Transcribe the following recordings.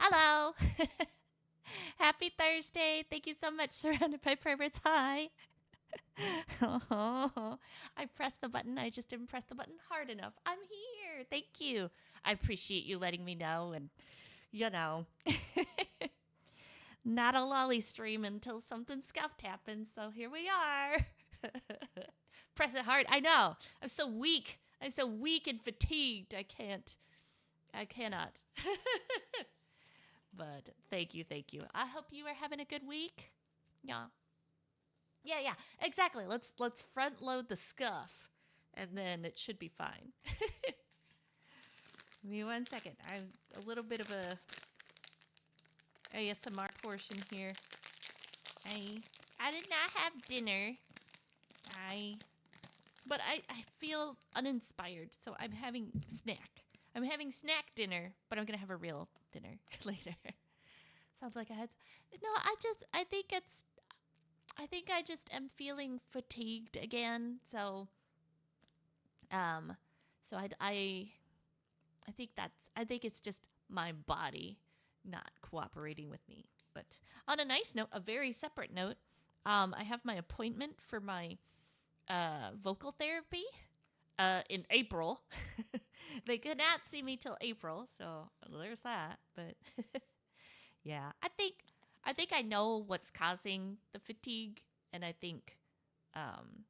Hello. Happy Thursday. Thank you so much, Surrounded by Perverts. Hi. Oh, I pressed the button. I just didn't press the button hard enough. I'm here. Thank you. I appreciate you letting me know. And, you know, not a lolly stream until something scuffed happens. So here we are. Press it hard. I know. I'm so weak. I'm so weak and fatigued. I can't. I cannot. But thank you, thank you. I hope you are having a good week. Yeah. Yeah, exactly. Let's front load the scuff and then it should be fine. Give me 1 second. I'm a little bit of a ASMR portion here. I did not have dinner. I but I feel uninspired, so I'm having snack. I'm having snack dinner, but I'm gonna have a real dinner later. Sounds like I had. No, I think I just am feeling fatigued again. Um, so I think it's just my body not cooperating with me. But on a nice note, a very separate note, I have my appointment for my vocal therapy in April. They could not see me till April, so there's that. But yeah, I think I know what's causing the fatigue, and um,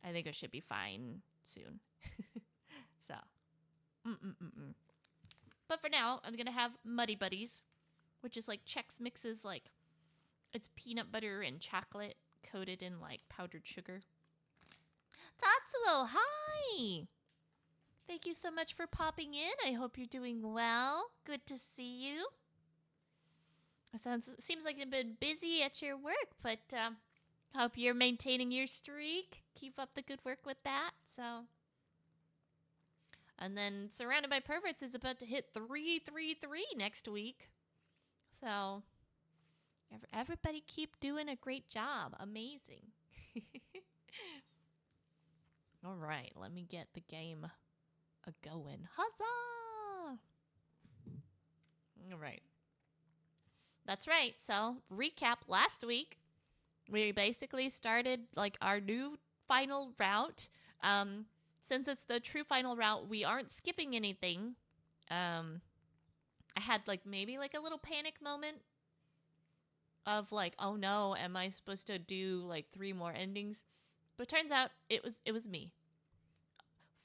I think I should be fine soon. So, mm-mm-mm-mm. But for now, I'm gonna have Muddy Buddies, which is like Chex Mixes, like it's peanut butter and chocolate coated in like powdered sugar. Tatsuo, hi! Thank you so much for popping in. I hope you're doing well. Good to see you. Seems like you've been busy at your work, but hope you're maintaining your streak. Keep up the good work with that. So, and then Surrounded by Perverts is about to hit 333 next week. So, everybody keep doing a great job. Amazing. All right, let me get the game a going. Huzzah! All right. That's right. So, recap last week, we basically started like our new final route. Um, since it's the true final route, we aren't skipping anything. Um, I had like maybe like a little panic moment of like, oh no, am I supposed to do like 3 more endings? But turns out it was me.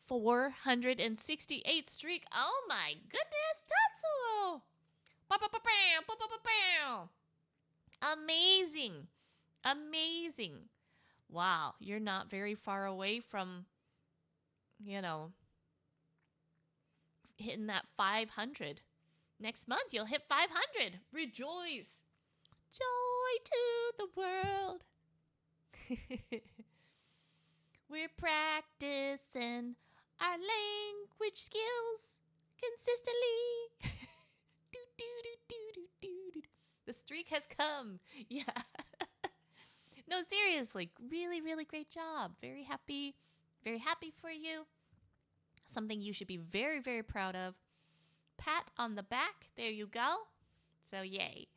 468th streak. Oh my goodness, Tatsuo! Amazing. Amazing. Wow, you're not very far away from, you know, hitting that 500. Next month, you'll hit 500. Rejoice. Joy to the world. We're practicing our language skills consistently. do, do, do, do, do, do, do. The streak has come. Yeah. No, seriously, really, really great job. Very happy for you. Something you should be very, very proud of. Pat on the back. There you go. So, yay.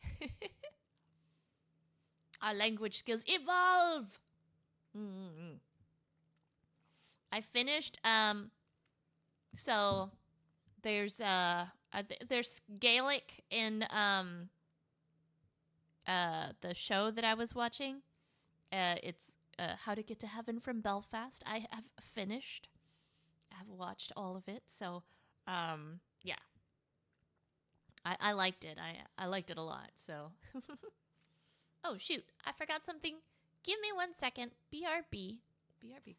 Our language skills evolve. Mm-hmm. I finished. So there's Gaelic in the show that I was watching. It's How to Get to Heaven from Belfast. I have finished. I've watched all of it. So, yeah, I liked it. I liked it a lot. So, oh shoot, I forgot something. Give me 1 second. BRB. BRB.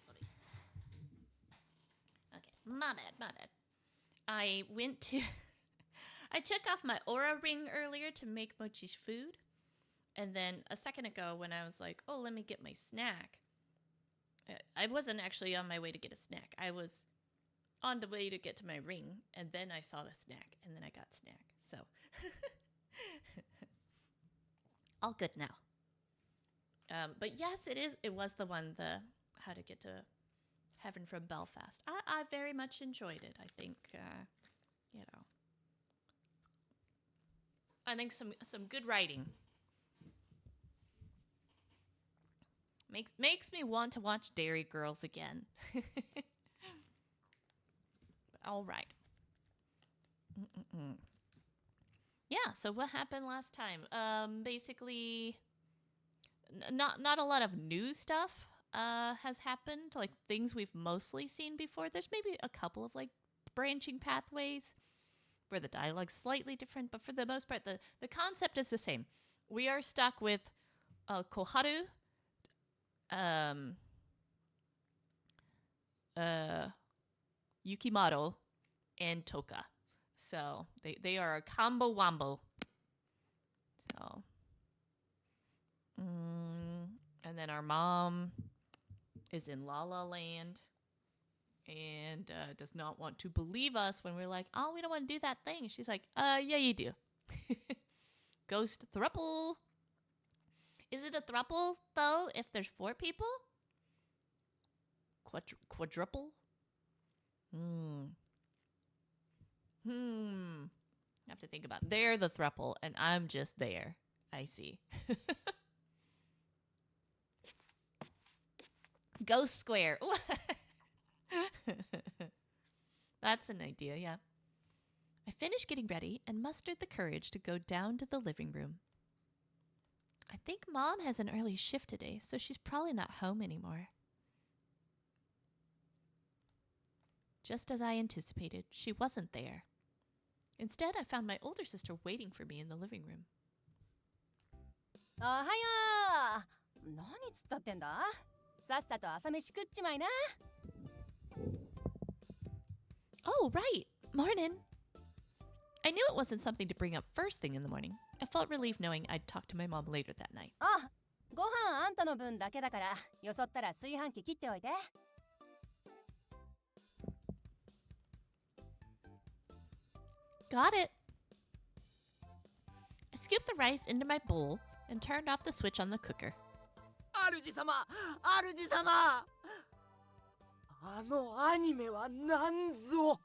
Sorry. Okay, my bad. I went to I took off my aura ring earlier to make Mochi's food. And then a second ago when I was like, oh, let me get my snack. I wasn't actually on my way to get a snack. I was on the way to get to my ring. And then I saw the snack. And then I got snack. So all good now. But yes, it was the one, the how to get to heaven from Belfast. I very much enjoyed it. I think, I think some good writing. Makes me want to watch Dairy Girls again. All right. Yeah, so what happened last time? Basically, not a lot of new stuff has happened. Like things we've mostly seen before. There's maybe a couple of like branching pathways where the dialogue's slightly different, but for the most part, the concept is the same. We are stuck with Koharu, Yukimaru, and Toka. So they are a combo wombo. So, and then our mom is in La La Land and does not want to believe us when we're like, oh, we don't want to do that thing. She's like, yeah, you do. Ghost thruple. Is it a thruple, though, if there's 4 people? Quadruple? I have to think about it. They're the thruple, and I'm just there. I see. Ghost square. That's an idea, yeah. I finished getting ready and mustered the courage to go down to the living room. I think Mom has an early shift today, so she's probably not home anymore. Just as I anticipated, she wasn't there. Instead, I found my older sister waiting for me in the living room. Ohaya! 何つったってんだ? さっさと朝飯食っちまいな. Oh, right. Morning. I knew it wasn't something to bring up first thing in the morning. I felt relieved knowing I'd talk to my mom later that night. あ、ご飯あんたの分だけだから、よそったら炊飯器切っておいて. Got it. I scooped the rice into my bowl and turned off the switch on the cooker. 主様! 主様! あのアニメは何ぞ?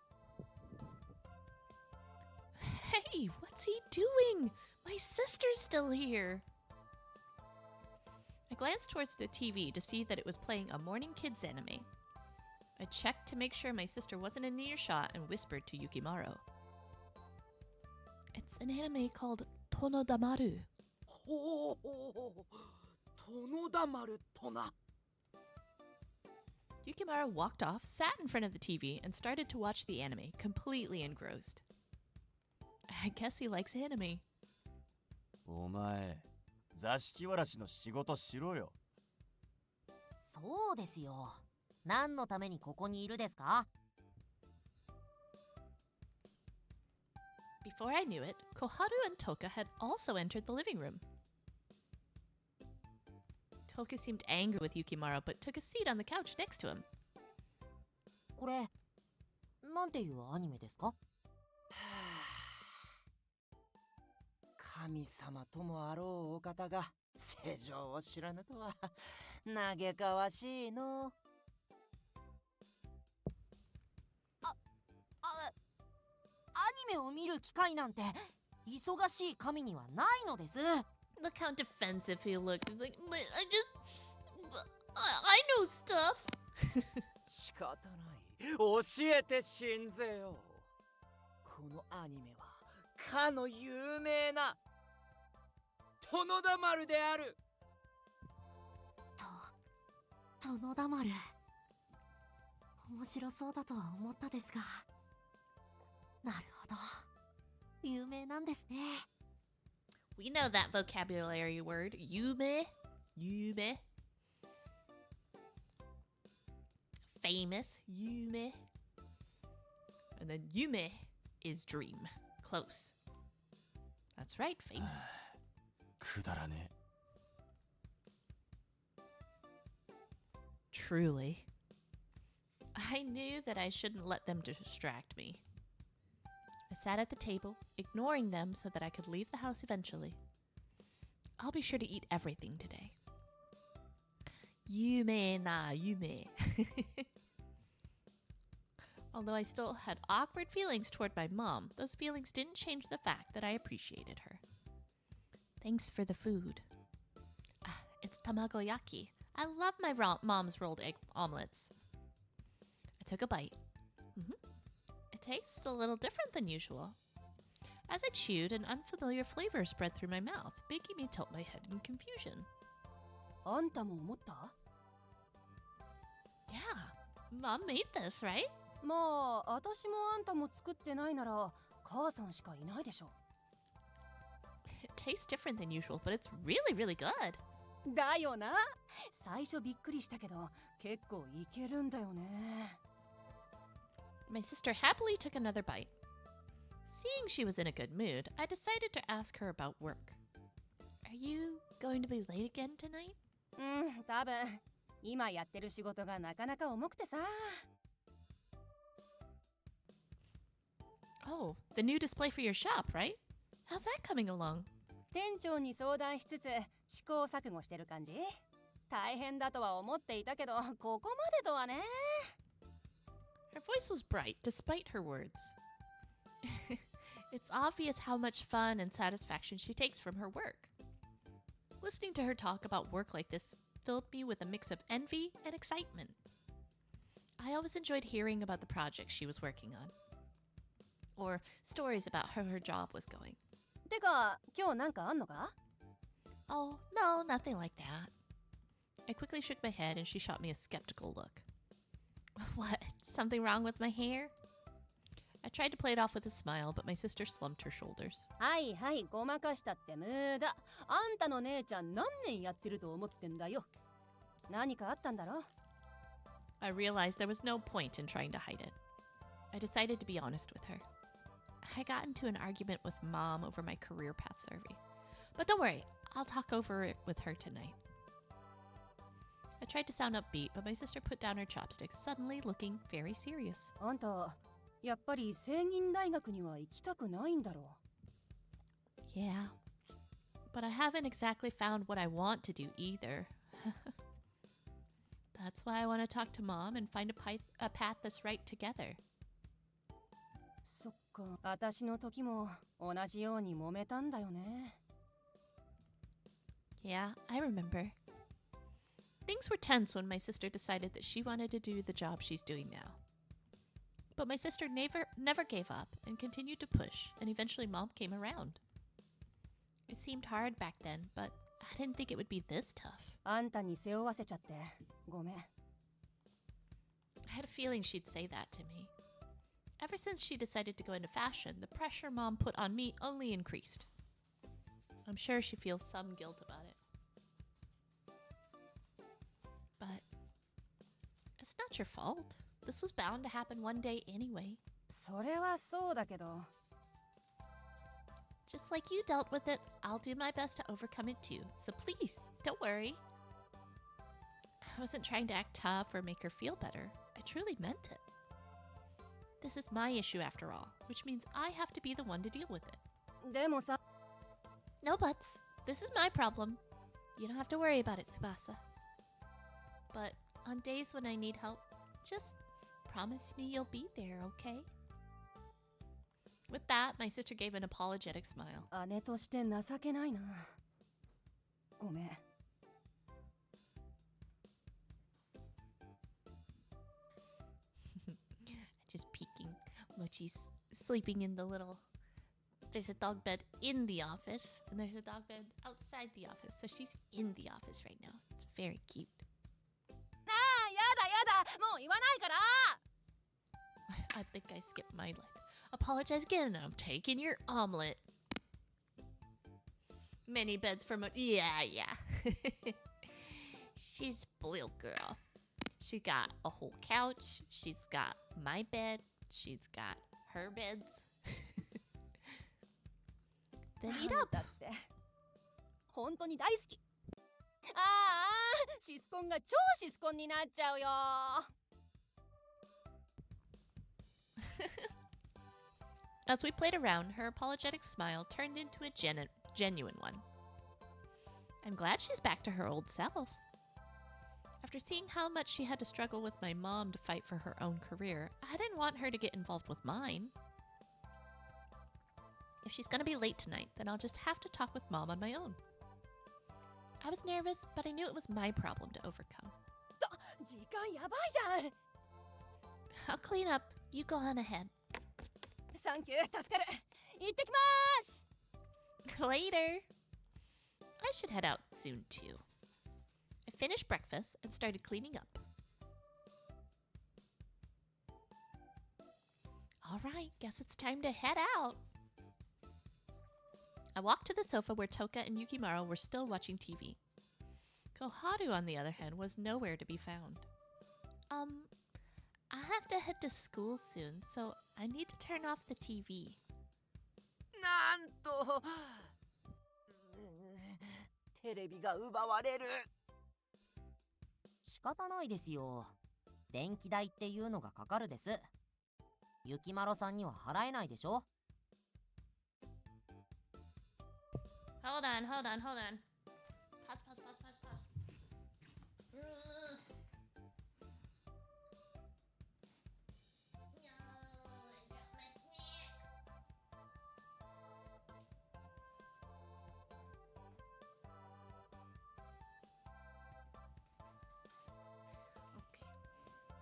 Hey, what's he doing? My sister's still here. I glanced towards the TV to see that it was playing a morning kids anime. I checked to make sure my sister wasn't in earshot and whispered to Yukimaru. It's an anime called Tonodamaru. ほう、Tonodamaruとな. Yukimaru walked off, sat in front of the TV, and started to watch the anime, completely engrossed. I guess he likes anime. お前、座敷わらしの仕事しろよ。そうですよ。何のためにここにいるですか? Before I knew it, Koharu and Toka had also entered the living room. Toka seemed angry with Yukimaru, but took a seat on the couch next to him. これ、なんていうアニメですか? 神様ともあろうお方が世情を知らぬとは嘆かわしいの。アニメを見る機会なんて忙しい神にはないのです。 Look how defensive he looked. Like, I know stuff. 仕方ない。教えてしんぜよ。このアニメはかの有名な殿田丸である。殿田丸。面白そうだとは思ったですが。なるほど。有名なんですね。We know that vocabulary word. Yume. Famous. Yume. And then yume is dream. Close. That's right, famous. くだらね Truly. I knew that I shouldn't let them distract me. I sat at the table, ignoring them so that I could leave the house eventually. I'll be sure to eat everything today. Yume na yume. Although I still had awkward feelings toward my mom, those feelings didn't change the fact that I appreciated her. Thanks for the food. It's tamagoyaki. I love my mom's rolled egg omelets. I took a bite. It tastes a little different than usual. As I chewed, an unfamiliar flavor spread through my mouth, making me tilt my head in confusion. あんたも思った？ Yeah, Mom made this, right? まあ、私もあんたも作ってないなら母さんしかいないでしょ。 It tastes different than usual, but it's really, really good. だよな。最初びっくりしたけど結構いけるんだよね。 My sister happily took another bite. Seeing she was in a good mood, I decided to ask her about work. Are you going to be late again tonight? 多分今やってる仕事がなかなか重くてさ。 Oh, the new display for your shop, right? How's that coming along? 店長に相談しつつ試行錯誤してる感じ？大変だとは思っていたけど、ここまでとはね。 Her voice was bright despite her words. It's obvious how much fun and satisfaction she takes from her work. Listening to her talk about work like this filled me with a mix of envy and excitement. I always enjoyed hearing about the projects she was working on, or stories about how her job was going. てか、今日なんかあんのか？ Oh, no, nothing like that. I quickly shook my head and she shot me a skeptical look. What? Something wrong with my hair? I tried to play it off with a smile, but my sister slumped her shoulders. はいはい、ごまかしたって無駄。あんたの姉ちゃん何年やってると思ってんだよ。何かあったんだろ？ I realized there was no point in trying to hide it. I decided to be honest with her. I got into an argument with Mom over my career path survey. But don't worry, I'll talk over it with her tonight. I tried to sound upbeat, but my sister put down her chopsticks, suddenly looking very serious. あんた、やっぱり聖銀大学には行きたくないんだろ？ Yeah, but I haven't exactly found what I want to do either. That's why I want to talk to Mom and find a path that's right together. そっか、私の時も同じように揉めたんだよね。 Yeah, I remember. Things were tense when my sister decided that she wanted to do the job she's doing now. But my sister never gave up and continued to push, and eventually Mom came around. It seemed hard back then, but I didn't think it would be this tough. あんたに背負わせちゃってごめん。 I had a feeling she'd say that to me. Ever since she decided to go into fashion, the pressure Mom put on me only increased. I'm sure she feels some guilt about it. But it's not your fault. This was bound to happen one day anyway. それはそうだけど。 Just like you dealt with it, I'll do my best to overcome it too. So please, don't worry. I wasn't trying to act tough or make her feel better. I truly meant it. This is my issue after all, which means I have to be the one to deal with it. でもさ、 No buts. This is my problem. You don't have to worry about it, Tsubasa. But on days when I need help, just promise me you'll be there, okay? With that, my sister gave an apologetic smile. 姉として情けないな。ごめん。 Just peeking. Mochi's sleeping in the little... There's a dog bed in the office, and there's a dog bed outside the office. So she's in the office right now. It's very cute. ああ、やだやだ、もう言わないから。 I think I skipped my line. Apologize again, I'm taking your omelet. Many beds for Yeah. She's a spoiled girl. She got a whole couch. She's got my bed. She's got her beds. then eat なん up. だって本当に大好き。ああ、シスコンが超シスコンになっちゃうよ。 As we played around, her apologetic smile turned into a genuine one. I'm glad she's back to her old self. After seeing how much she had to struggle with my mom to fight for her own career, I didn't want her to get involved with mine. If she's gonna be late tonight, then I'll just have to talk with Mom on my own. I was nervous, but I knew it was my problem to overcome. 時間やばいじゃん。 I'll clean up. You go on ahead. サンキュー、助かる。行ってきます。 Later. I should head out soon, too. I finished breakfast and started cleaning up. All right, guess it's time to head out. I walked to the sofa where Toka and Yukimaru were still watching TV. Koharu, on the other hand, was nowhere to be found. I have to head to school soon, so I need to turn off the TV. なんとテレビが奪われる。仕方ないですよ。電気代っていうのがかかるです。ゆきまろさんには払えないでしょ。 Hold on. Pause.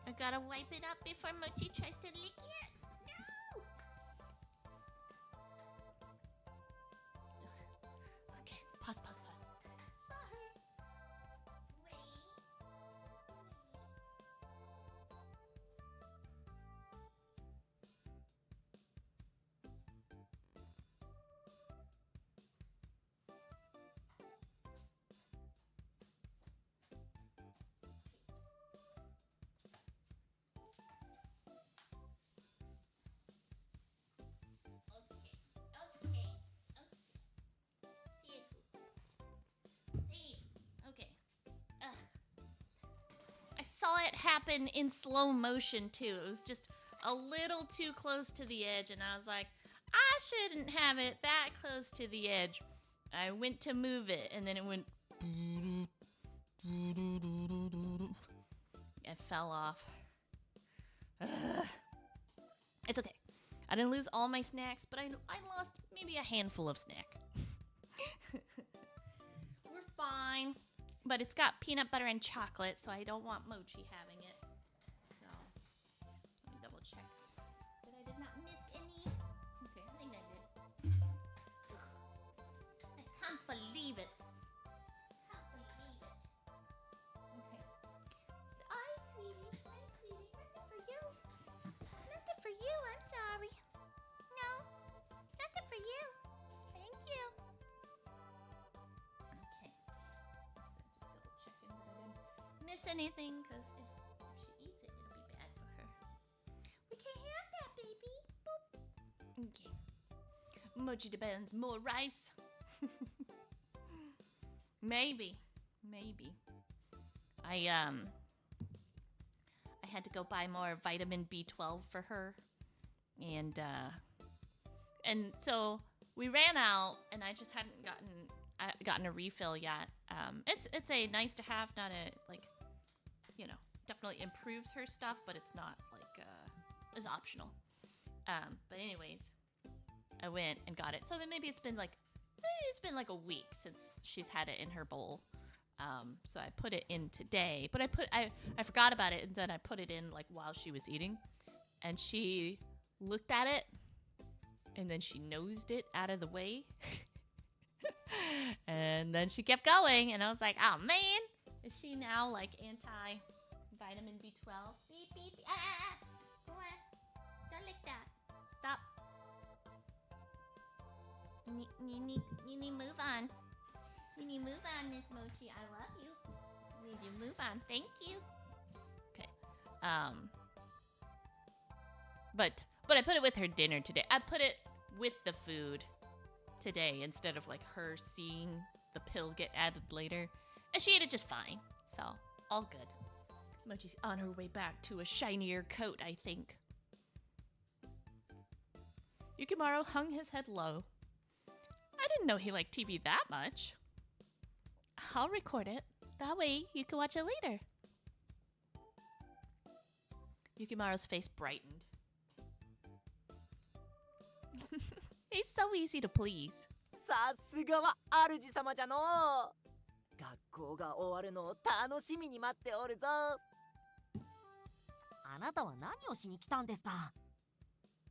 I gotta wipe it up before Mochi tries to lick it. No! Okay, pause. Sorry. Wait. Okay. See. Okay. I saw it happen in slow motion too. It was just a little too close to the edge, and I was like, I shouldn't have it that close to the edge. I went to move it, and then it went. It fell off. It's okay. I didn't lose all my snacks, but I lost maybe a handful of snack. We're fine. But it's got peanut butter and chocolate, so I don't want Mochi having it. So, let me double check that I did not miss any. Okay, I think I did. Ugh. I can't believe it. Okay. Hi, sweetie. Nothing for you. Nothing for you. I'm sorry. No. Nothing for you. Thank you. Okay. So just double checking that I didn't miss anything, because if she eats it, it'll be bad for her. We can't have that, baby. Boop. Okay. Mochi demands more rice. Maybe. I had to go buy more vitamin B12 for her, and so we ran out, and I just hadn't gotten a refill yet. It's a nice to have, not a definitely improves her stuff, but it's not is optional. But anyways, I went and got it. So maybe it's been like a week since she's had it in her bowl. So I put it in today, but I forgot about it, and then I put it in while she was eating, and she looked at it, and then she nosed it out of the way, and then she kept going, and I was like, oh man, is she now anti vitamin B12? Beep beep. Go on, don't lick that. Stop. You need move on. You need move on, Miss Mochi. I love you. Need you move on. Thank you. Okay. But I put it with her dinner today. I put it with the food. today instead of like her seeing the pill get added later. And she ate it just fine. So, all good. Mochi's on her way back to a shinier coat, I think. Yukimaru hung his head low. I didn't know he liked TV that much. I'll record it. That way you can watch it later. Yukimaru's face brightened. He's so easy to please. さすがは主様じゃのう。学校が終わるのを楽しみに待っておるぞ。あなたは何をしに来たんですか？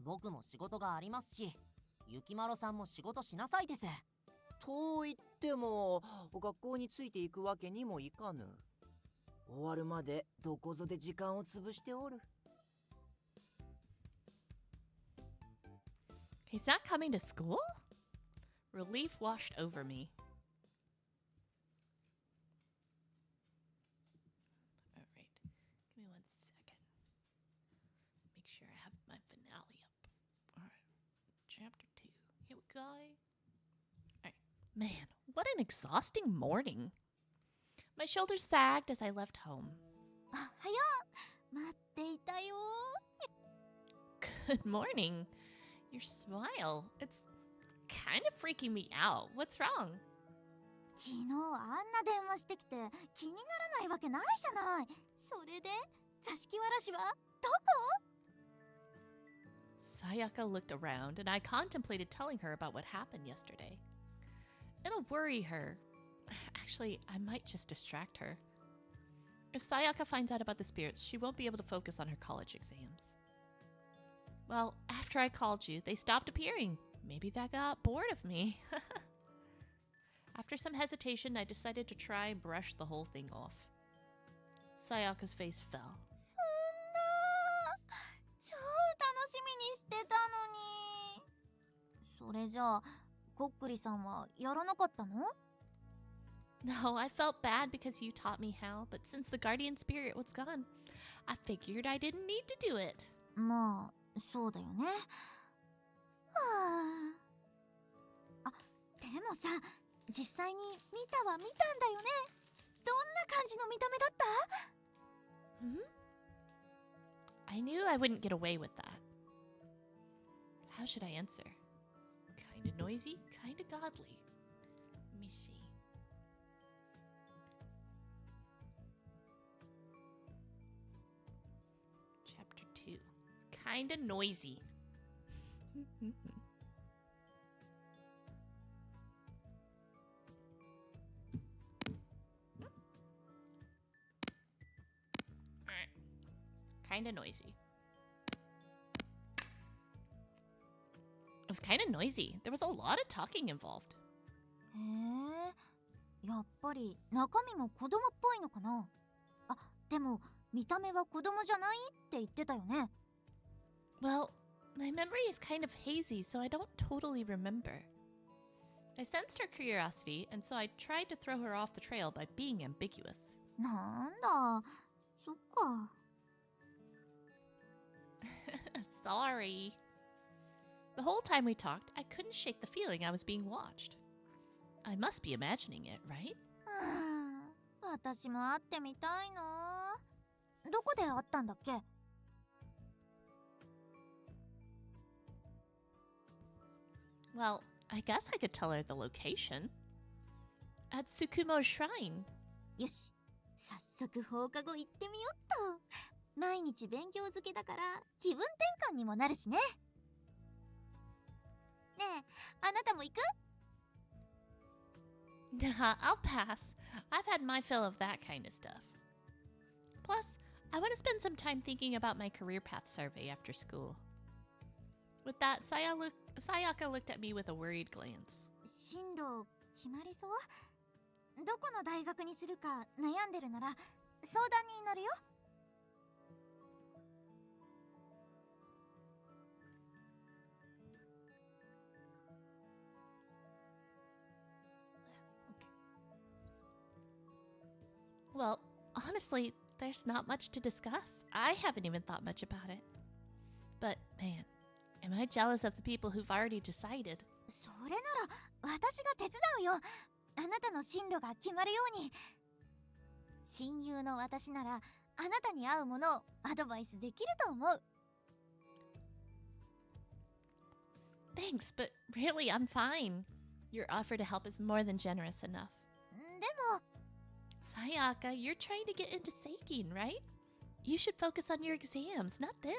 僕も仕事がありますし、ゆきまろさんも仕事しなさいです。と言っても学校についていくわけにもいかぬ。終わるまでどこぞで時間を潰しておる。He's not coming to school? Relief washed over me. All right. Give me 1 second. Make sure I have my finale up. All right. Chapter 2. Here we go. All right. Man, what an exhausting morning. My shoulders sagged as I left home. おはよう。待っていたよ。 Good morning. Your smile. It's kind of freaking me out. What's wrong? 昨日あんな電話してきて気にならないわけないじゃない。それで座敷わらしはどこ？ Sayaka looked around and I contemplated telling her about what happened yesterday. It'll worry her. Actually, I might just distract her. If Sayaka finds out about the spirits, she won't be able to focus on her college exams. Well, after I called you, they stopped appearing. Maybe they got bored of me. After some hesitation, I decided to try and brush the whole thing off. Sayaka's face fell. そんな超楽しみにしてたのに。それじゃあこっくりさんはやらなかったの？ No, I felt bad because you taught me how, but since the guardian spirit was gone, I figured I didn't need to do it. まあそうだよね。はあ。あ、でもさ、実際に見たんだよね。どんな感じの見た目だった？ I knew I wouldn't get away with that. How should I answer? Kinda noisy, kinda godly. Let me see. Chapter 2. Kinda noisy. Kinda noisy. It was kinda noisy. There was a lot of talking involved. へえ、やっぱり中身も子供っぽいのかな。あ、でも見た目は子供じゃないって言ってたよね。Well, my memory is kind of hazy, so I don't totally remember. I sensed her curiosity, and so I tried to throw her off the trail by being ambiguous. なんだ、そっか。Sorry. The whole time we talked, I couldn't shake the feeling I was being watched. I must be imagining it, right? 私も会ってみたいな。どこで会ったんだっけ？ Well, I guess I could tell her the location. At Tsukumo's shrine. よし、早速放課後行ってみよっと。毎日勉強漬けだから気分転換にもなるしね。ねえ、あなたも行く？ Nah, I'll pass. I've had my fill of that kind of stuff. Plus, I want to spend some time thinking about my career path survey after school. With that, Sayaka looked at me with a worried glance. 進路決まりそう？どこの大学にするか悩んでるなら相談に乗るよ。Well, honestly, there's not much to discuss. I haven't even thought much about it. But man, am I jealous of the people who've already decided. それなら私が手伝うよ。あなたの進路が決まるように。親友の私ならあなたに合うものをアドバイスできると思う。 Thanks, but really, I'm fine. Your offer to help is more than generous enough. でも Sayaka, you're trying to get into Seikin, right? You should focus on your exams, not this.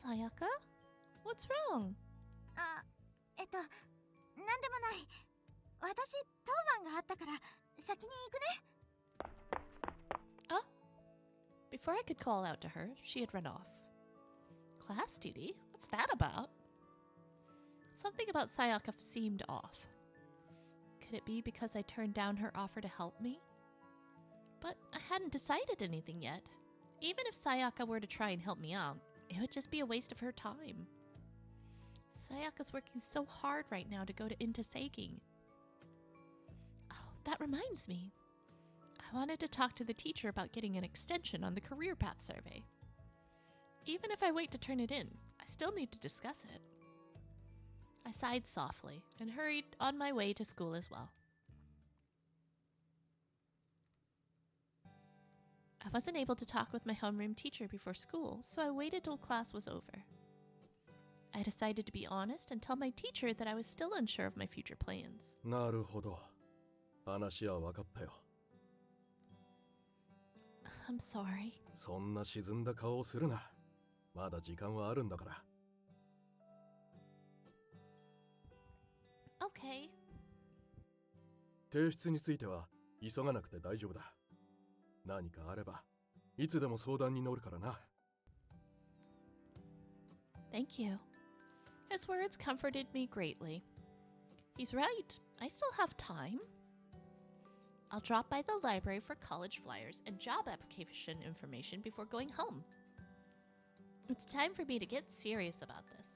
Sayaka? What's wrong? あ、なんでもない。私当番があったから先に行くね。 Before I could call out to her, she had run off. Class duty? What's that about? Something about Sayaka seemed off. Could it be because I turned down her offer to help me? But I hadn't decided anything yet. Even if Sayaka were to try and help me out, it would just be a waste of her time. Sayaka's working so hard right now to go into Seiking. Oh, that reminds me. I wanted to talk to the teacher about getting an extension on the career path survey. Even if I wait to turn it in, I still need to discuss it. I sighed softly and hurried on my way to school as well. I wasn't able to talk with my homeroom teacher before school, so I waited till class was over. I decided to be honest and tell my teacher that I was still unsure of my future plans. なるほど。話は分かったよ。I'm sorry. そんな沈んだ顔をするな。まだ時間はあるんだから。Okay. 提出については急がなくて大丈夫だ。何かあればいつでも相談に乗るからな。Thank you. His words comforted me greatly. He's right. I still have time. I'll drop by the library for college flyers and job application information before going home. It's time for me to get serious about this.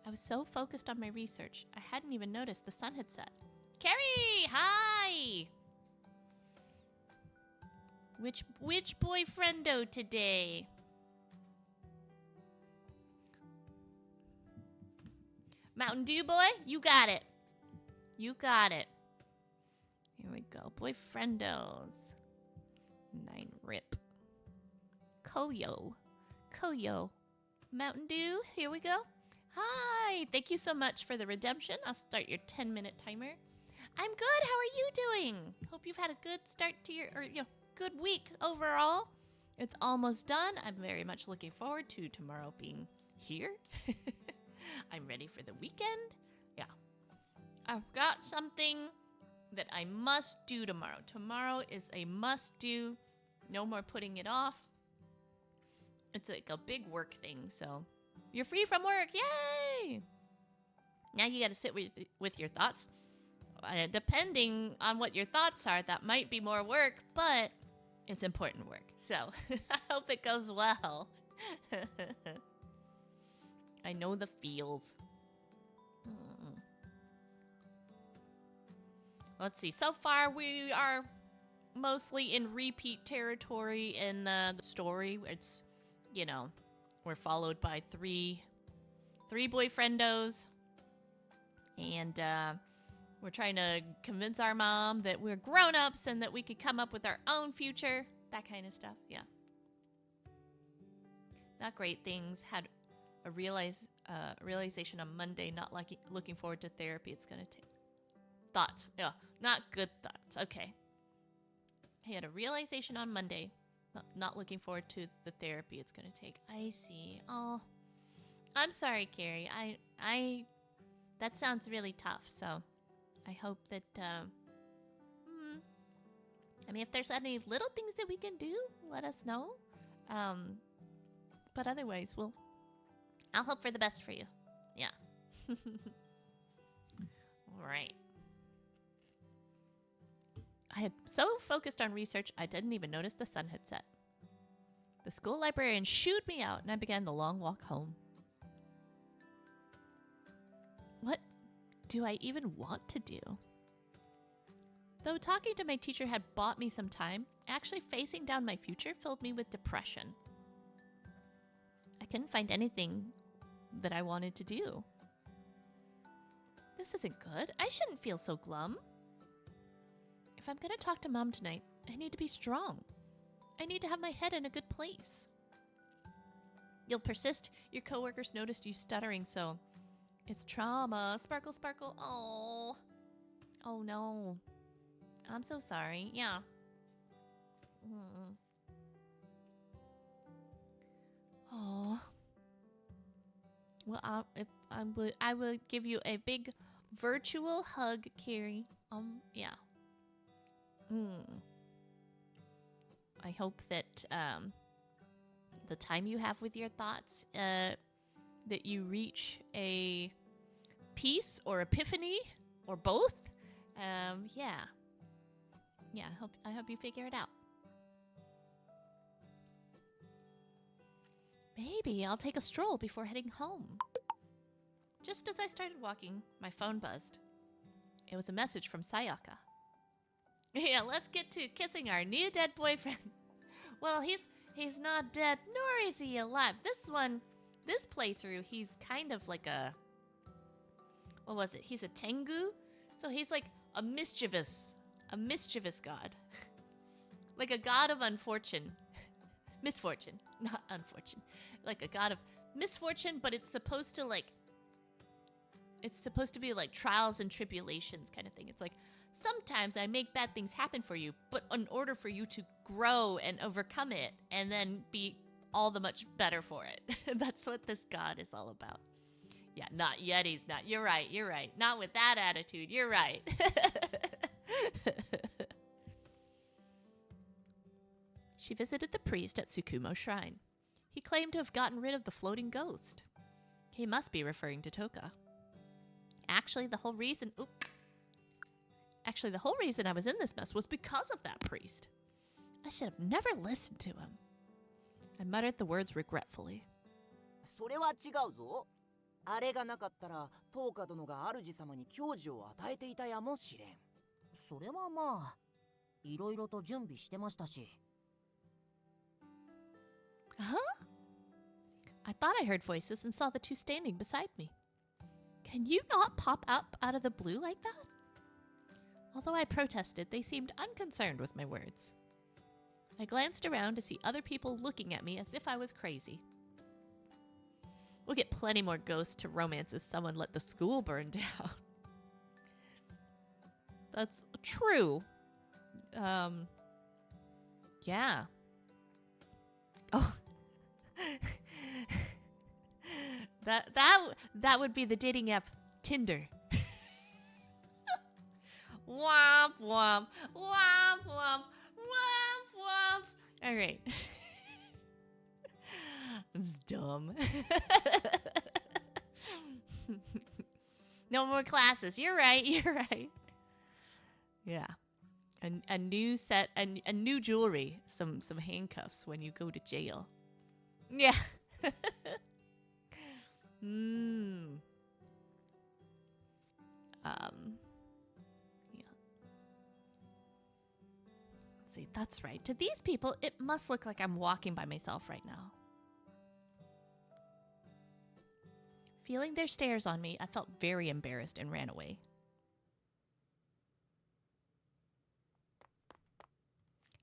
I was so focused on my research, I hadn't even noticed the sun had set. Carrie, hi! Which boyfriendo today? Mountain Dew boy, you got it. You got it. Here we go. Boyfriendos. 9 R.I.P. Koyo. Mountain Dew, here we go. Hi. Thank you so much for the redemption. I'll start your 10-minute timer. I'm good. How are you doing? Hope you've had a good start to your, good week overall. It's almost done. I'm very much looking forward to tomorrow being here. I'm ready for the weekend. Yeah. I've got something that I must do tomorrow. Tomorrow is a must do. No more putting it off. It's like a big work thing, so you're free from work. Yay! Now you got to sit with your thoughts. Depending on what your thoughts are, that might be more work, but it's important work. So I hope it goes well. I know the feels. Let's see. So far, we are mostly in repeat territory in the story. It's, we're followed by three boyfriendos. And we're trying to convince our mom that we're grown-ups and that we could come up with our own future. That kind of stuff, yeah. Not great things. Had a realization on Monday, not looking forward to therapy it's going to take. Thoughts. Yeah, not good thoughts. Okay. I had a realization on Monday, not looking forward to the therapy it's going to take. I see. Oh, I'm sorry, Carrie. I that sounds really tough, so I hope that, if there's any little things that we can do, let us know. But otherwise, I'll hope for the best for you. Yeah. All right. I had so focused on research, I didn't even notice the sun had set. The school librarian shooed me out, and I began the long walk home. What do I even want to do? Though talking to my teacher had bought me some time, actually facing down my future filled me with depression. couldn't find anything that I wanted to do. This isn't good. I shouldn't feel so glum. If I'm gonna talk to Mom tonight, I need to be strong. I need to have my head in a good place. You'll persist. Your coworkers noticed you stuttering, so it's trauma. Sparkle, sparkle. Oh. Oh no. I'm so sorry. Yeah. Oh. Well, I will give you a big virtual hug, Carrie. Yeah. I hope that the time you have with your thoughts, that you reach a peace or epiphany or both. Yeah. Yeah, I hope you figure it out. Maybe I'll take a stroll before heading home. Just as I started walking, my phone buzzed. It was a message from Sayaka. Yeah, let's get to kissing our new dead boyfriend. Well, he's not dead, nor is he alive. This playthrough, he's kind of like a... What was it? He's a Tengu? So he's like a mischievous god. Like a god of misfortune, not unfortune. Like a god of misfortune, but it's supposed to be like trials and tribulations kind of thing. It's like, sometimes I make bad things happen for you, but in order for you to grow and overcome it and then be all the much better for it. That's what this god is all about. Yeah, not yet. He's not. You're right. Not with that attitude. You're right. She visited the priest at Tsukumo Shrine. He claimed to have gotten rid of the floating ghost. He must be referring to Toka. Actually, the whole reason I was in this mess was because of that priest. I should have never listened to him. I muttered the words regretfully. それは違うぞ。あれがなかったら、トーカ殿が主様に教授を与えていたやもしれん。それはまあ、いろいろと準備してましたし。Huh? I thought I heard voices and saw the two standing beside me. Can you not pop up out of the blue like that? Although I protested, they seemed unconcerned with my words. I glanced around to see other people looking at me as if I was crazy. We'll get plenty more ghosts to romance if someone let the school burn down. That's true. Yeah. Oh. That would be the dating app Tinder. Womp womp, womp womp, womp womp. All right. It's dumb. No more classes. You're right. Yeah. A new set, a new jewelry, some handcuffs when you go to jail. Yeah. Yeah. See, that's right. To these people, it must look like I'm walking by myself right now. Feeling their stares on me, I felt very embarrassed and ran away.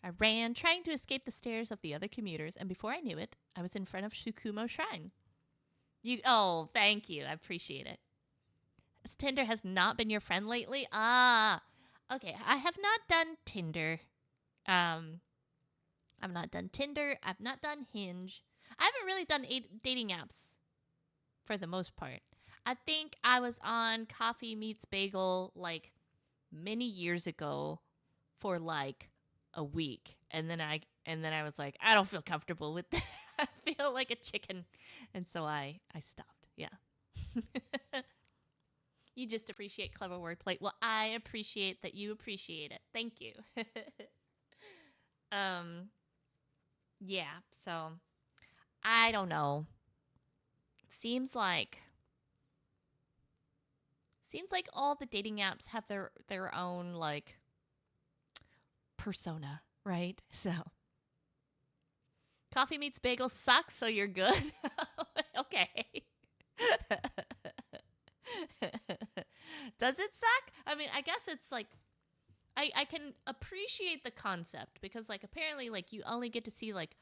I ran, trying to escape the stares of the other commuters, and before I knew it, I was in front of Tsukumo Shrine. Oh, thank you. I appreciate it. Tinder has not been your friend lately? Ah, okay. I have not done Tinder. I've not done Tinder. I've not done Hinge. I haven't really done dating apps for the most part. I think I was on Coffee Meets Bagel like many years ago for like a week, and then I was like, I don't feel comfortable with that. I feel like a chicken, and so I stopped. Yeah. You just appreciate clever wordplay. Well, I appreciate that you appreciate it. Thank you. Yeah, so I don't know. Seems like all the dating apps have their own like persona, right? So Coffee Meets Bagel sucks, so you're good. Oh Okay. Does it suck? I mean, I guess it's like I can appreciate the concept because like apparently like you only get to see like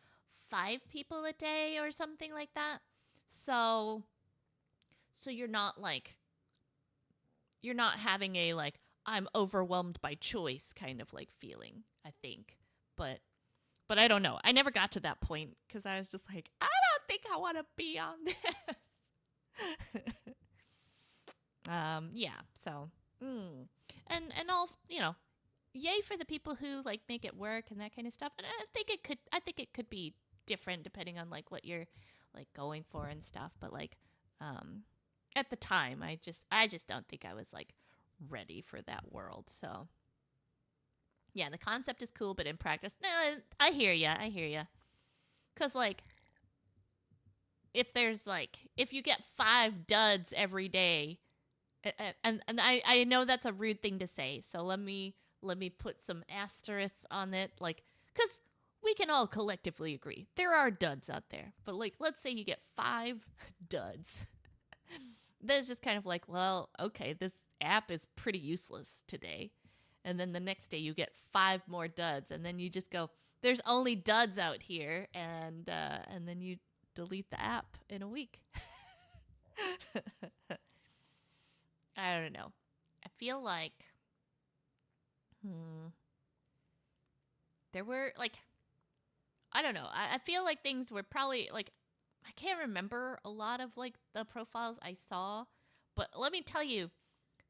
5 people a day or something like that. So you're not like you're not having a like I'm overwhelmed by choice kind of like feeling, I think. But I don't know. I never got to that point cuz I was just like I don't think I want to be on this. Yeah, so and all, yay for the people who like make it work and that kind of stuff. And I think it could be different depending on like what you're like going for and stuff, but like at the time I just don't think I was like ready for that world. So yeah, the concept is cool, but in practice, no, I hear ya. I hear ya. Cuz like if you get 5 duds every day, and I know that's a rude thing to say, so let me put some asterisks on it, like, because we can all collectively agree there are duds out there, but like, let's say you get 5 duds, that's just kind of like, well, okay, this app is pretty useless today, and then the next day you get 5 more duds, and then you just go, there's only duds out here, and then you delete the app in a week. I don't know. I feel like there were like I don't know. I feel like things were probably like I can't remember a lot of like the profiles I saw, but let me tell you,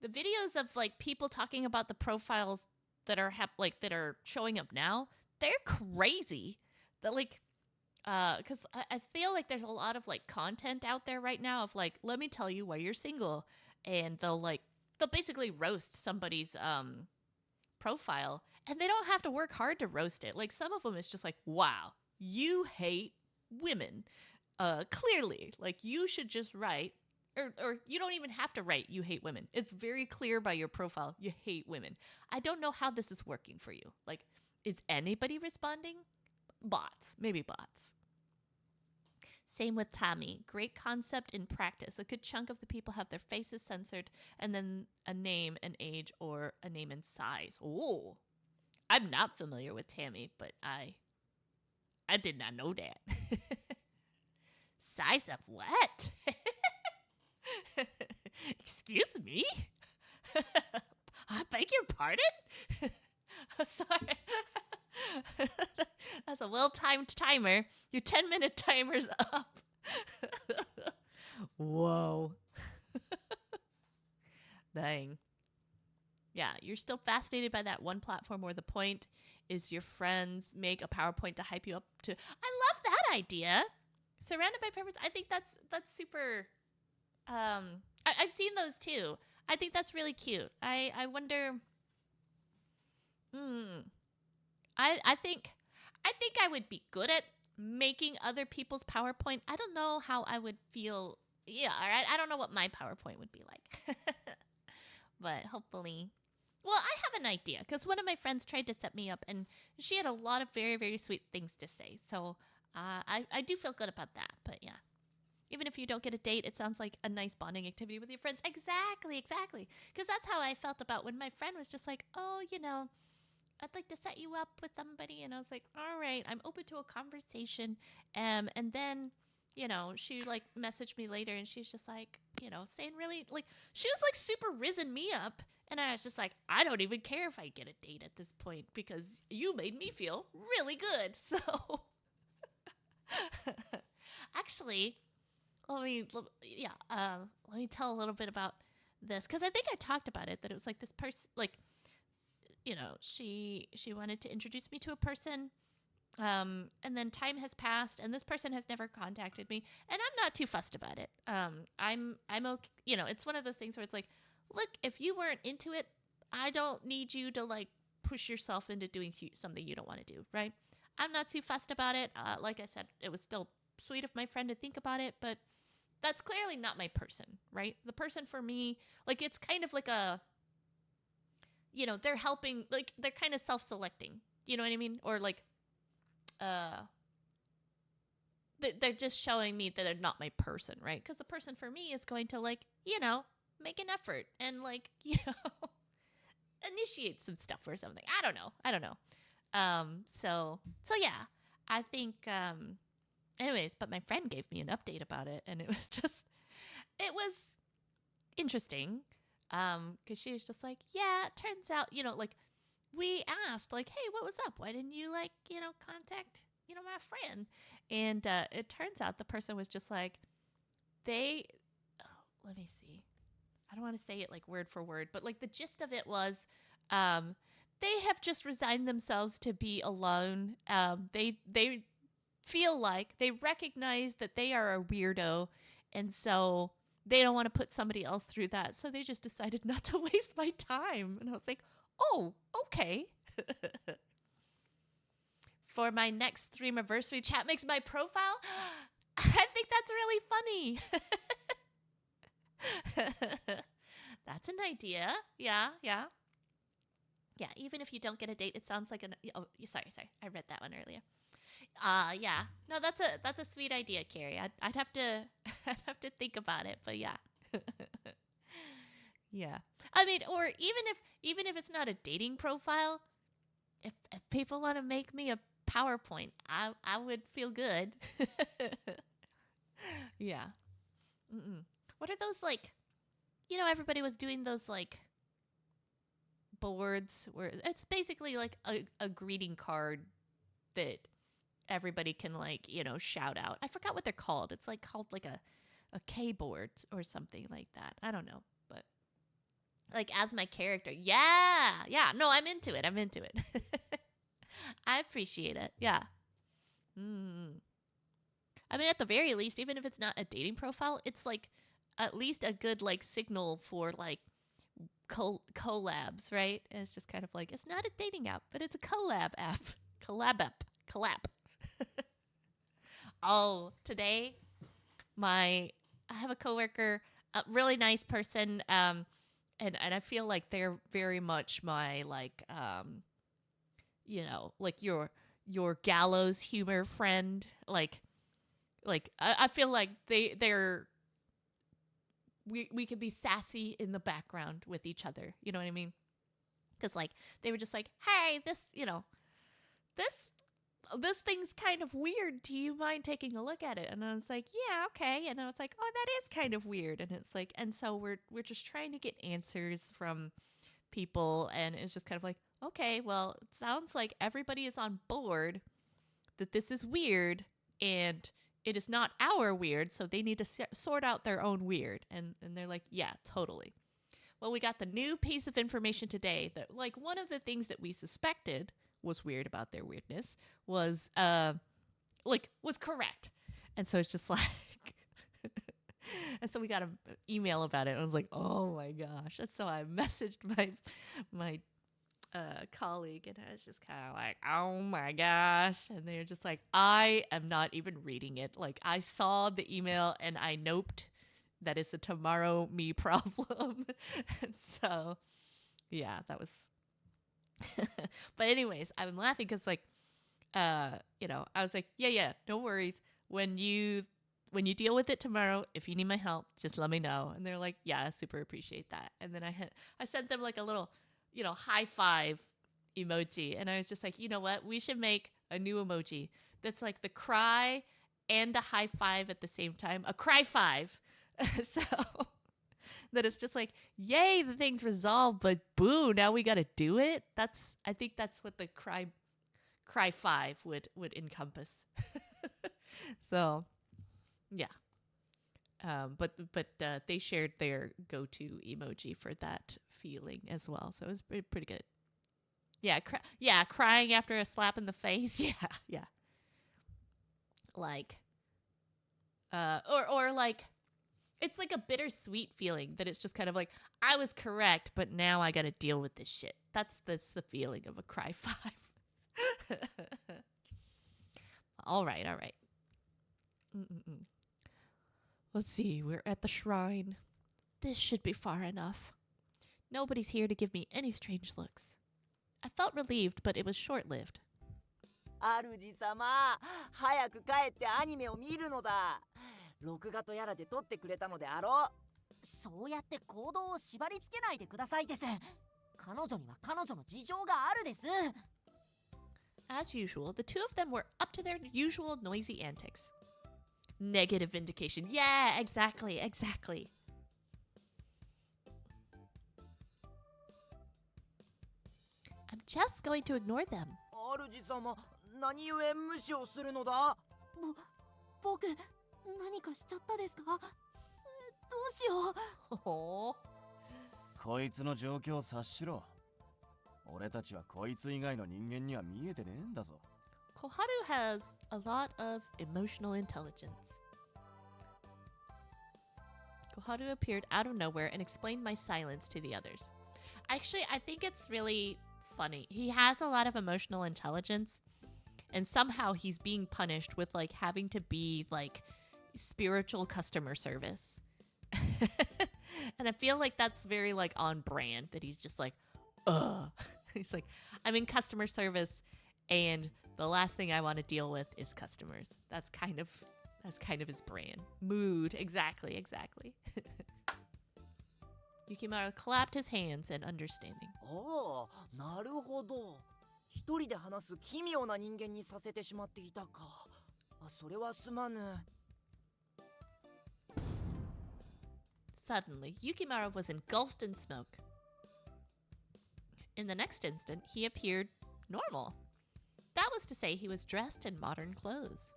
the videos of like people talking about the profiles that are that are showing up now, they're crazy. That like because I feel like there's a lot of like content out there right now of like, let me tell you why you're single, and they'll basically roast somebody's profile, and they don't have to work hard to roast it. Like some of them is just like, wow, you hate women, clearly, like you should just write. Or you don't even have to write you hate women. It's very clear by your profile you hate women. I don't know how this is working for you. Like, is anybody responding? Bots, maybe bots. Same with Tommy. Great concept in practice. A good chunk of the people have their faces censored and then a name, an age, or a name and size. Oh, I'm not familiar with Tammy, but I did not know that. Size of what? Excuse me? I beg your pardon? Sorry. That's a well-timed timer. Your 10-minute timer's up. Whoa. Dang. Yeah, you're still fascinated by that one platform where the point is your friends make a PowerPoint to hype you up to. I love that idea. Surrounded by purpose. I think that's super. I've seen those too. I think that's really cute. I wonder. I think I would be good at making other people's PowerPoint. I don't know how I would feel. Yeah, I don't know what my PowerPoint would be like. But hopefully. Well, I have an idea because one of my friends tried to set me up and she had a lot of very, very sweet things to say. So I do feel good about that. But yeah, even if you don't get a date, it sounds like a nice bonding activity with your friends. Exactly. Because that's how I felt about when my friend was just like, oh, I'd like to set you up with somebody. And I was like, all right, I'm open to a conversation. And then, she like messaged me later and she's just like, saying really like, she was like super risen me up. And I was just like, I don't even care if I get a date at this point because you made me feel really good. So actually, let me tell a little bit about this because I think I talked about it, that it was like this person, like, she wanted to introduce me to a person, and then time has passed and this person has never contacted me, and I'm not too fussed about it. I'm okay. It's one of those things where it's like, look, if you weren't into it, I don't need you to like push yourself into doing something you don't want to do, right? I'm not too fussed about it. Like I said, it was still sweet of my friend to think about it, but that's clearly not my person, right? The person for me, like, it's kind of like a, they're helping, like, they're kind of self-selecting. You know what I mean? Or like, they're just showing me that they're not my person, right? Because the person for me is going to, like, make an effort and, like, initiate some stuff or something. I don't know. So yeah, I think, anyways, but my friend gave me an update about it, and it was interesting. Because she was just like, yeah, it turns out, like, we asked, like, hey, what was up? Why didn't you, like, contact, my friend? And it turns out the person was just like, let me see. I don't want to say it like word for word, but like the gist of it was, they have just resigned themselves to be alone. They feel like they recognize that they are a weirdo, and so they don't want to put somebody else through that. So they just decided not to waste my time. And I was like, oh, okay. For my next Streamiversary, chat makes my profile. I think that's really funny. That's an idea. Yeah. Yeah, even if you don't get a date, it sounds like sorry. I read that one earlier. Yeah. No, that's a sweet idea, Carrie. I'd have to I'd have to think about it, but yeah. Yeah. I mean, or even if it's not a dating profile, if people want to make me a PowerPoint, I would feel good. Yeah. What are those, like, everybody was doing those, like, boards where it's basically like a greeting card that everybody can, like, shout out. I forgot what they're called. It's like called like a K board or something like that. I don't know, but like as my character. Yeah. No, I'm into it. I appreciate it. Yeah. I mean, at the very least, even if it's not a dating profile, it's like at least a good, like, signal for, like, collabs, right? And it's just kind of like, it's not a dating app, but it's a collab app. Collab. Oh, today, I have a coworker, a really nice person, and I feel like they're very much my, like, like your gallows humor friend. Like I feel like they're we could be sassy in the background with each other. You know what I mean? Because, like, they were just like, hey, this thing's kind of weird. Do you mind taking a look at it? And I was like, yeah, okay. And I was like, oh, that is kind of weird. And it's like, and so we're just trying to get answers from people, and it's just kind of like, okay, well, it sounds like everybody is on board that this is weird, and it is not our weird, so they need to sort out their own weird. And they're like, yeah, totally. Well, we got the new piece of information today that, like, one of the things that we suspected was weird about their weirdness was correct. And so it's just like, and so we got an email about it, and I was like, oh my gosh. And so I messaged my colleague, and I was just kind of like, oh my gosh. And they're just like, I am not even reading it. Like, I saw the email and I noped. That is a tomorrow me problem. And so, yeah, that was. But anyways, I'm laughing because, like, I was like, yeah, no worries. When you deal with it tomorrow, if you need my help, just let me know. And they're like, yeah, I super appreciate that. And then I sent them, like, a little, high five emoji. And I was just like, you know what? We should make a new emoji that's like the cry and a high five at the same time. A cry five. So that it's just like, yay, the thing's resolved, but boo, now we got to do it. I think that's what the cry five would encompass. So, yeah. But they shared their go-to emoji for that feeling as well, so it was pretty good. Yeah, crying after a slap in the face. Yeah. Like, or like, it's like a bittersweet feeling that it's just kind of like, I was correct, but now I got to deal with this shit. That's the feeling of a cry five. All right. Let's see, we're at the shrine. This should be far enough. Nobody's here to give me any strange looks. I felt relieved, but it was short-lived. 主様、早く帰ってアニメを見るのだ。録画とやらで撮ってくれたのであろう。そうやって行動を縛り付けないでくださいです。彼女には彼女の事情があるです。As usual, the two of them were up to their usual noisy antics. Negative vindication. Yeah, exactly, exactly. I'm just going to ignore them. 主様、何故無視をするのだ。僕、何かしちゃったですか？どうしよう。Oh. こいつの状況を察しろ。俺たちはこいつ以外の人間には見えてねえんだぞ。Koharu has a lot of emotional intelligence. Koharu appeared out of nowhere and explained my silence to the others. Actually, I think it's really funny. He has a lot of emotional intelligence, and somehow he's being punished with like having to be like spiritual customer service. And I feel like that's very like on brand, that he's just like, ugh. He's like, I'm in customer service and the last thing I want to deal with is customers. That's kind of his brand. Mood. Exactly. Yukimaru clapped his hands in understanding. ああ、なるほど。一人で話す奇妙な人間にさせてしまっていたか。それはすまぬ。Suddenly, Yukimaru was engulfed in smoke. In the next instant, he appeared normal. That was to say, he was dressed in modern clothes.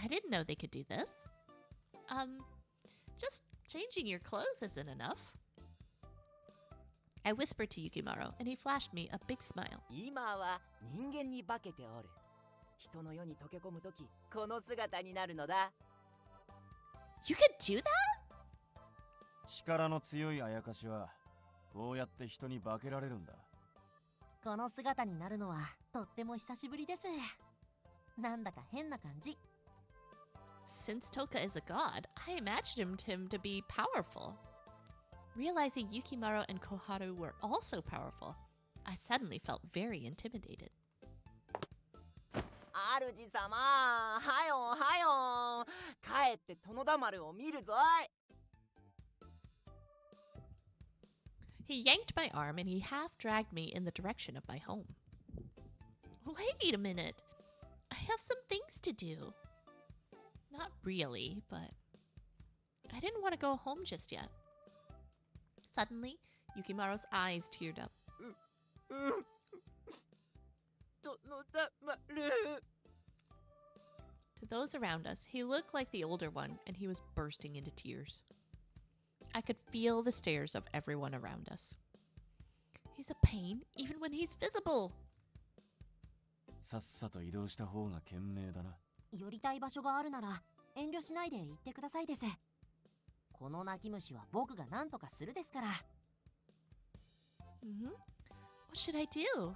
I didn't know they could do this. Just changing your clothes isn't enough. I whispered to Yukimaru, and he flashed me a big smile. 今は人間に化けておる。人の世に溶け込むとき、この姿になるのだ。You could do that? 力の強いあやかしはこうやって人に化けられるんだ。この姿になるのはとっても久しぶりです。なんだか変な感じ。Since Toka is a god, I imagined him to be powerful. Realizing Yukimaru and Koharu were also powerful, I suddenly felt very intimidated. 主様、はよはよ。帰って殿田丸を見るぞい。He yanked my arm and he half dragged me in the direction of my home. Wait a minute. I have some things to do. Not really, but I didn't want to go home just yet. Suddenly, Yukimaru's eyes teared up. 殿田丸。 To those around us, he looked like the older one and he was bursting into tears. I could feel the stares of everyone around us. He's a pain even when he's visible. さっさと移動した方が賢明だな。寄りたい場所があるなら遠慮しないで言ってくださいです。この泣き虫は僕が何とかするですから。What should I do?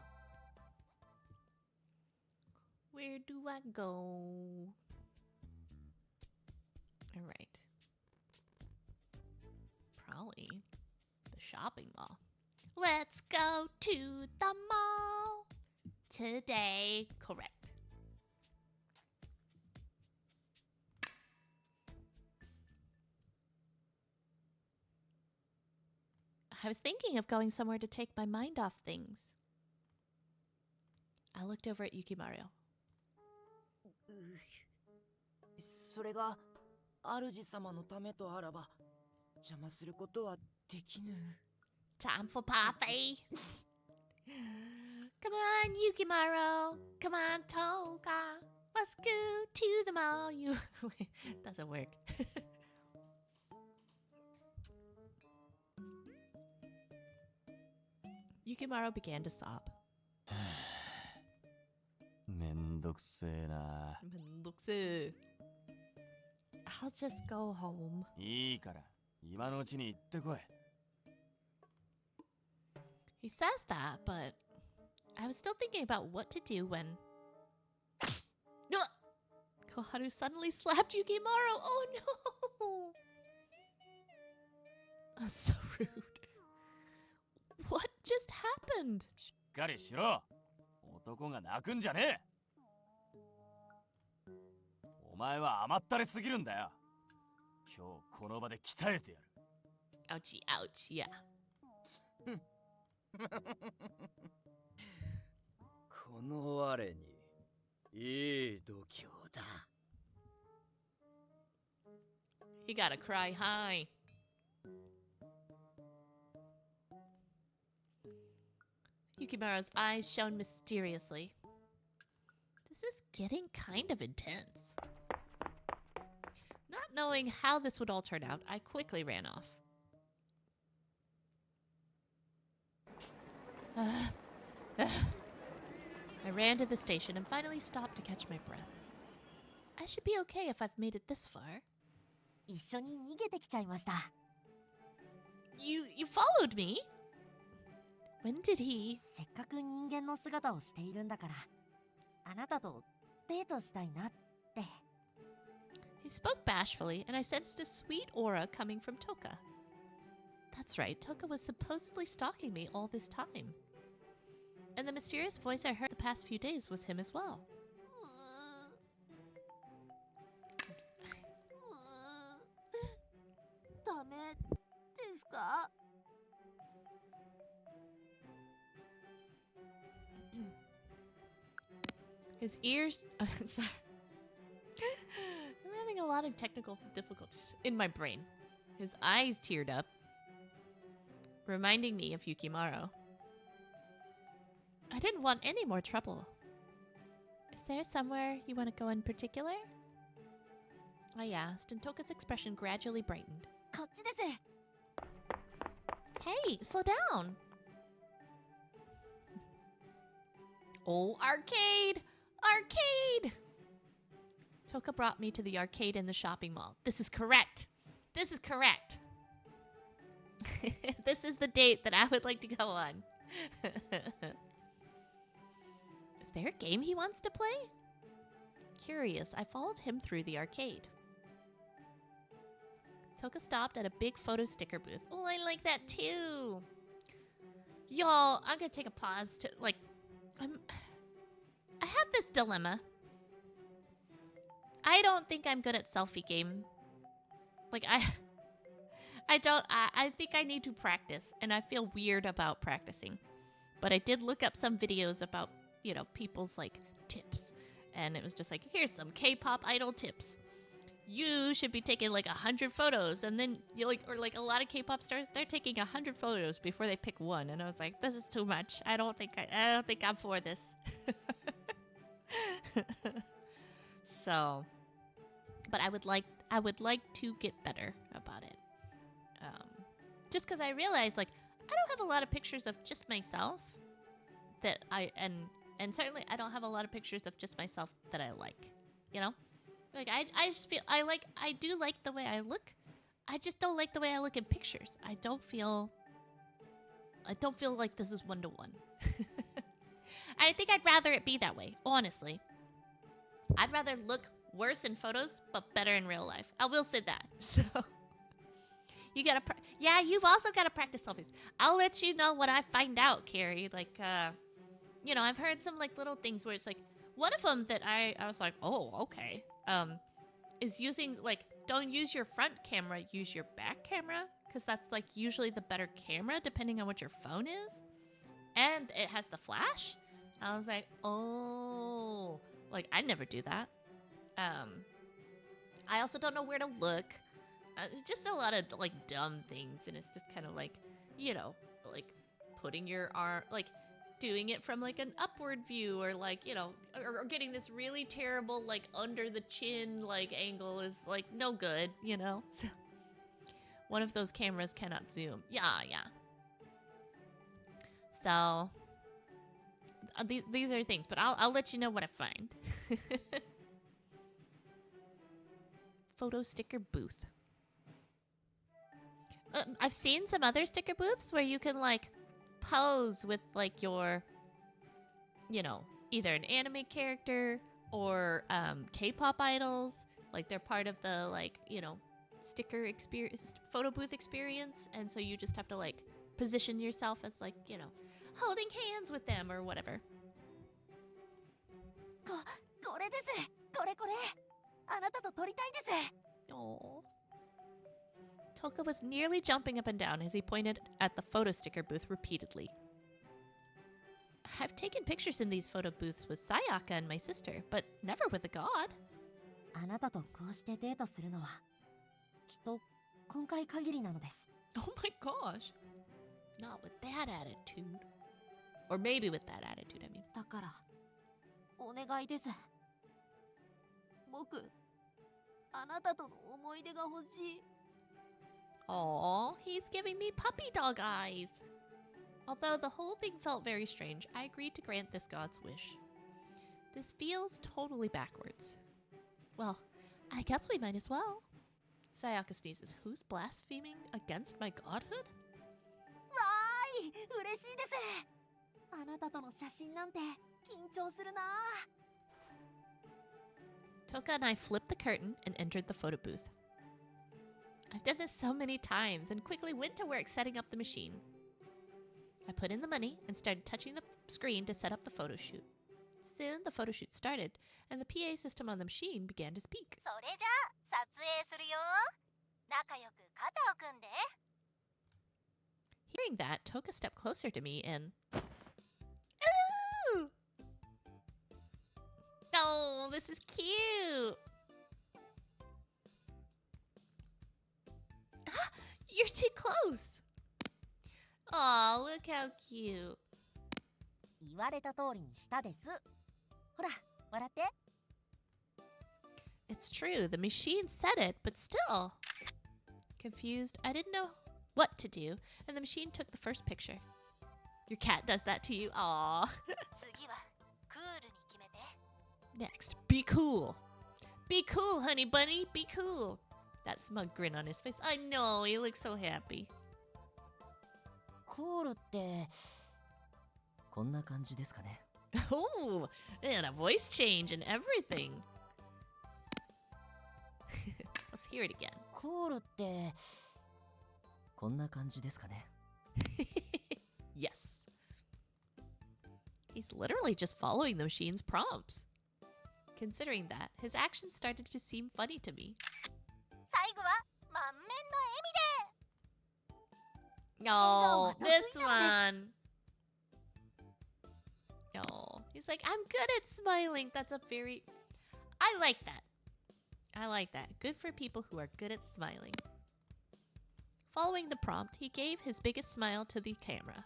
Where do I go? All right. Probably the shopping mall. Let's go to the mall today. Correct. I was thinking of going somewhere to take my mind off things. I looked over at Yukimaru. それが主様のためとあらば邪魔することはできぬ。 Time for parfait. Come on, Yukimaru. Come on, Toka. Let's go to the mall. You doesn't work. Yukimaru began to sob. めんどくせえな。 I'll just go home. いいから今のうちに行ってこい。 He says that, but I was still thinking about what to do when no! Koharu suddenly slapped Yukimaru. Oh no! That's so rude. What just happened? しっかりしろ。男が泣くんじゃねえ。前は甘ったれすぎるんだよ。今日この場で鍛えてやる。 Ouchie, ouch. Yeah. この我にいい度胸だ。 You gotta cry high. Yukimaru's eyes shone mysteriously. This is getting kind of intense. Not knowing how this would all turn out, I quickly ran off. I ran to the station and finally stopped to catch my breath. I should be okay if I've made it this far. 一緒に逃げてきちゃいました。 You followed me? When did he? せっかく人間の姿をしているんだから、あなたとデートしたいなって。 He spoke bashfully, and I sensed a sweet aura coming from Toka. That's right, Toka was supposedly stalking me all this time. And the mysterious voice I heard the past few days was him as well. His ears... Sorry. I'm having a lot of technical difficulties in my brain. His eyes teared up, reminding me of Yukimaru. I didn't want any more trouble. Is there somewhere you want to go in particular? I asked, and Toka's expression gradually brightened. こっちです。 Hey, slow down! Oh, arcade! Arcade! Toka brought me to the arcade in the shopping mall. This is correct. This is correct. This is the date that I would like to go on. Is there a game he wants to play? Curious, I followed him through the arcade. Toka stopped at a big photo sticker booth. Oh, I like that too. Y'all, I'm gonna take a pause to, like, I have this dilemma. I don't think I'm good at selfie game. Like, I think I need to practice, and I feel weird about practicing. But I did look up some videos about, you know, people's, like, tips. And it was just like, here's some K-pop idol tips. You should be taking, like, 100 photos. And then, you like, or, like, a lot of K-pop stars, they're taking 100 photos before they pick one. And I was like, this is too much. I don't think I'm for this. So, but I would like to get better about it. Just because I realized, like, I don't have a lot of pictures of just myself that and certainly I don't have a lot of pictures of just myself that I like, you know? Like, I just feel, I do like the way I look. I just don't like the way I look in pictures. I don't feel like this is one-to-one. I think I'd rather it be that way, honestly. I'd rather look worse in photos, but better in real life. I will say that. So, you gotta, yeah, you've also gotta practice selfies. I'll let you know what I find out, Carrie. Like, you know, I've heard some, like, little things where it's like, one of them that I was like, oh, okay, is using, like, don't use your front camera, use your back camera, because that's, like, usually the better camera, depending on what your phone is. And it has the flash. I was like, oh, like, I never do that. I also don't know where to look. Just a lot of, like, dumb things, and it's just kind of like, you know, like, putting your arm, like, doing it from, like, an upward view, or, like, you know, or getting this really terrible, like, under the chin, like, angle is, like, no good, you know? So, one of those cameras cannot zoom. Yeah. So, these are things, but I'll let you know what I find. Photo sticker booth. I've seen some other sticker booths where you can, like, pose with, like, your, you know, either an anime character or K-pop idols. Like, they're part of the, like, you know, sticker experience, photo booth experience. And so you just have to, like, position yourself as, like, you know, holding hands with them or whatever. これです。これ。あなたと撮りたいです。 Oh. Toka was nearly jumping up and down as he pointed at the photo sticker booth repeatedly. I've taken pictures in these photo booths with Sayaka and my sister, but never with a god. あなたとこうしてデートするのはきっと今回限りなのです。 Oh my gosh. Not with that attitude. Or maybe with that attitude, I mean. だからお願いです。僕あなたとの思い出が欲しい。 Aw, he's giving me puppy dog eyes. Although the whole thing felt very strange, I agreed to grant this god's wish. This feels totally backwards. Well, I guess we might as well. Sayaka sneezes. Who's blaspheming against my godhood? わーい、嬉しいです。あなたとの写真なんて緊張するな。 Toka and I flipped the curtain and entered the photo booth. I've done this so many times and quickly went to work setting up the machine. I put in the money and started touching the screen to set up the photo shoot. Soon the photo shoot started and the PA system on the machine began to speak. それじゃあ撮影するよ。仲良く肩を組んで。 Hearing that, Toka stepped closer to me and... Ooh! Oh, this is cute! Ah, you're too close! Aw, look how cute. 言われた通りにしたです。ほら笑って。 It's true, the machine said it, but still. Confused, I didn't know what to do, and the machine took the first picture. Your cat does that to you? Aw. 次はクールに決めて。 Next, be cool. Be cool, honey bunny, be cool. That smug grin on his face. I know, he looks so happy. クールってこんな感じですかね。 Oh, and a voice change and everything. Let's hear it again. クールってこんな感じですかね。 Yes. He's literally just following the machine's prompts. Considering that, his actions started to seem funny to me. 最後は満面の Oh, 笑顔が得意なのです。 this one. Oh, he's like, I'm good at smiling. That's a very... I like that. I like that. Good for people who are good at smiling. Following the prompt, he gave his biggest smile to the camera.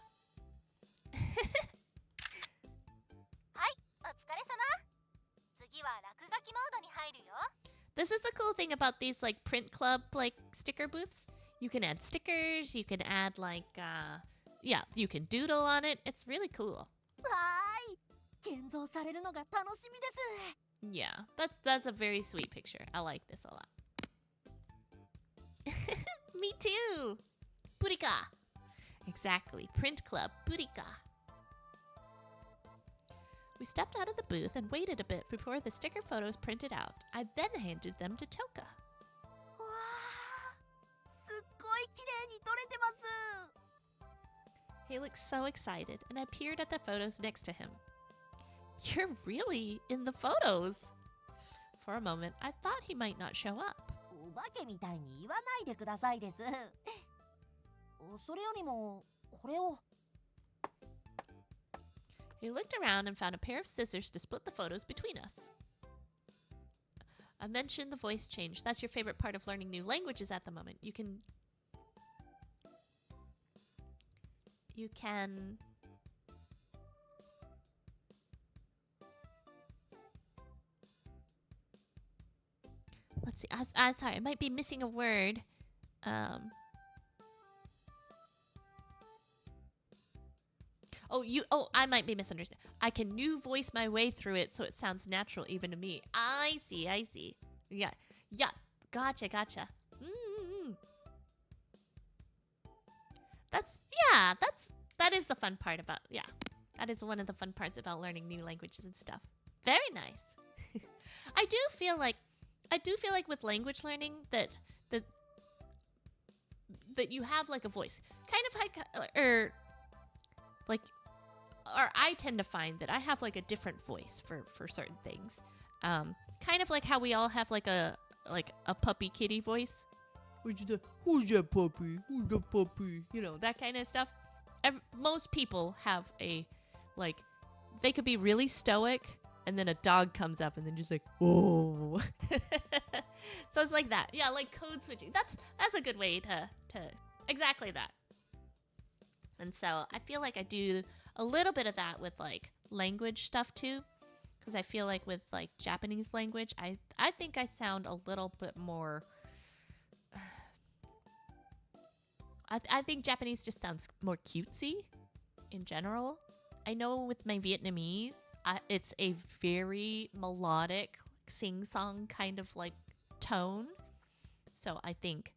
はい、お疲れ様。次は落書きモードに入るよ。 This is the cool thing about these like print club like sticker booths. You can add stickers, you can add like yeah, you can doodle on it. It's really cool. わーい、現像されるのが楽しみです。 Yeah, that's a very sweet picture. I like this a lot. Me too. Burika. Exactly. Print club. Burika. We stepped out of the booth and waited a bit before the sticker photos printed out. I then handed them to Toka. わー、すっごい綺麗に撮れてます。 He looked so excited, and I peered at the photos next to him. You're really in the photos. For a moment, I thought he might not show up. お化けみたいに言わないでくださいです。それよりもこれを。 He looked around and found a pair of scissors to split the photos between us. I mentioned the voice change. That's your favorite part of learning new languages at the moment. You can let's see. I'm sorry, I might be missing a word. I might be misunderstanding. I can new voice my way through it so it sounds natural even to me. I see. Yeah. Gotcha. That is the fun part about, yeah. That is one of the fun parts about learning new languages and stuff. Very nice. I do feel like with language learning that you have like a voice. Kind of like or I tend to find that I have like a different voice for certain things. kind of like how we all have like a puppy kitty voice. Which is who's that puppy? Who's the puppy? You know, that kind of stuff. Most people have a, like, they could be really stoic, and then a dog comes up, and then just like, oh. So it's like that. Yeah, like code switching. That's a good way to exactly that. And so I feel like I do a little bit of that with like language stuff too, because I feel like with like Japanese language, I think I sound a little bit more. I think Japanese just sounds more cutesy in general. I know with my Vietnamese, it's a very melodic, sing-song kind of like tone. So I think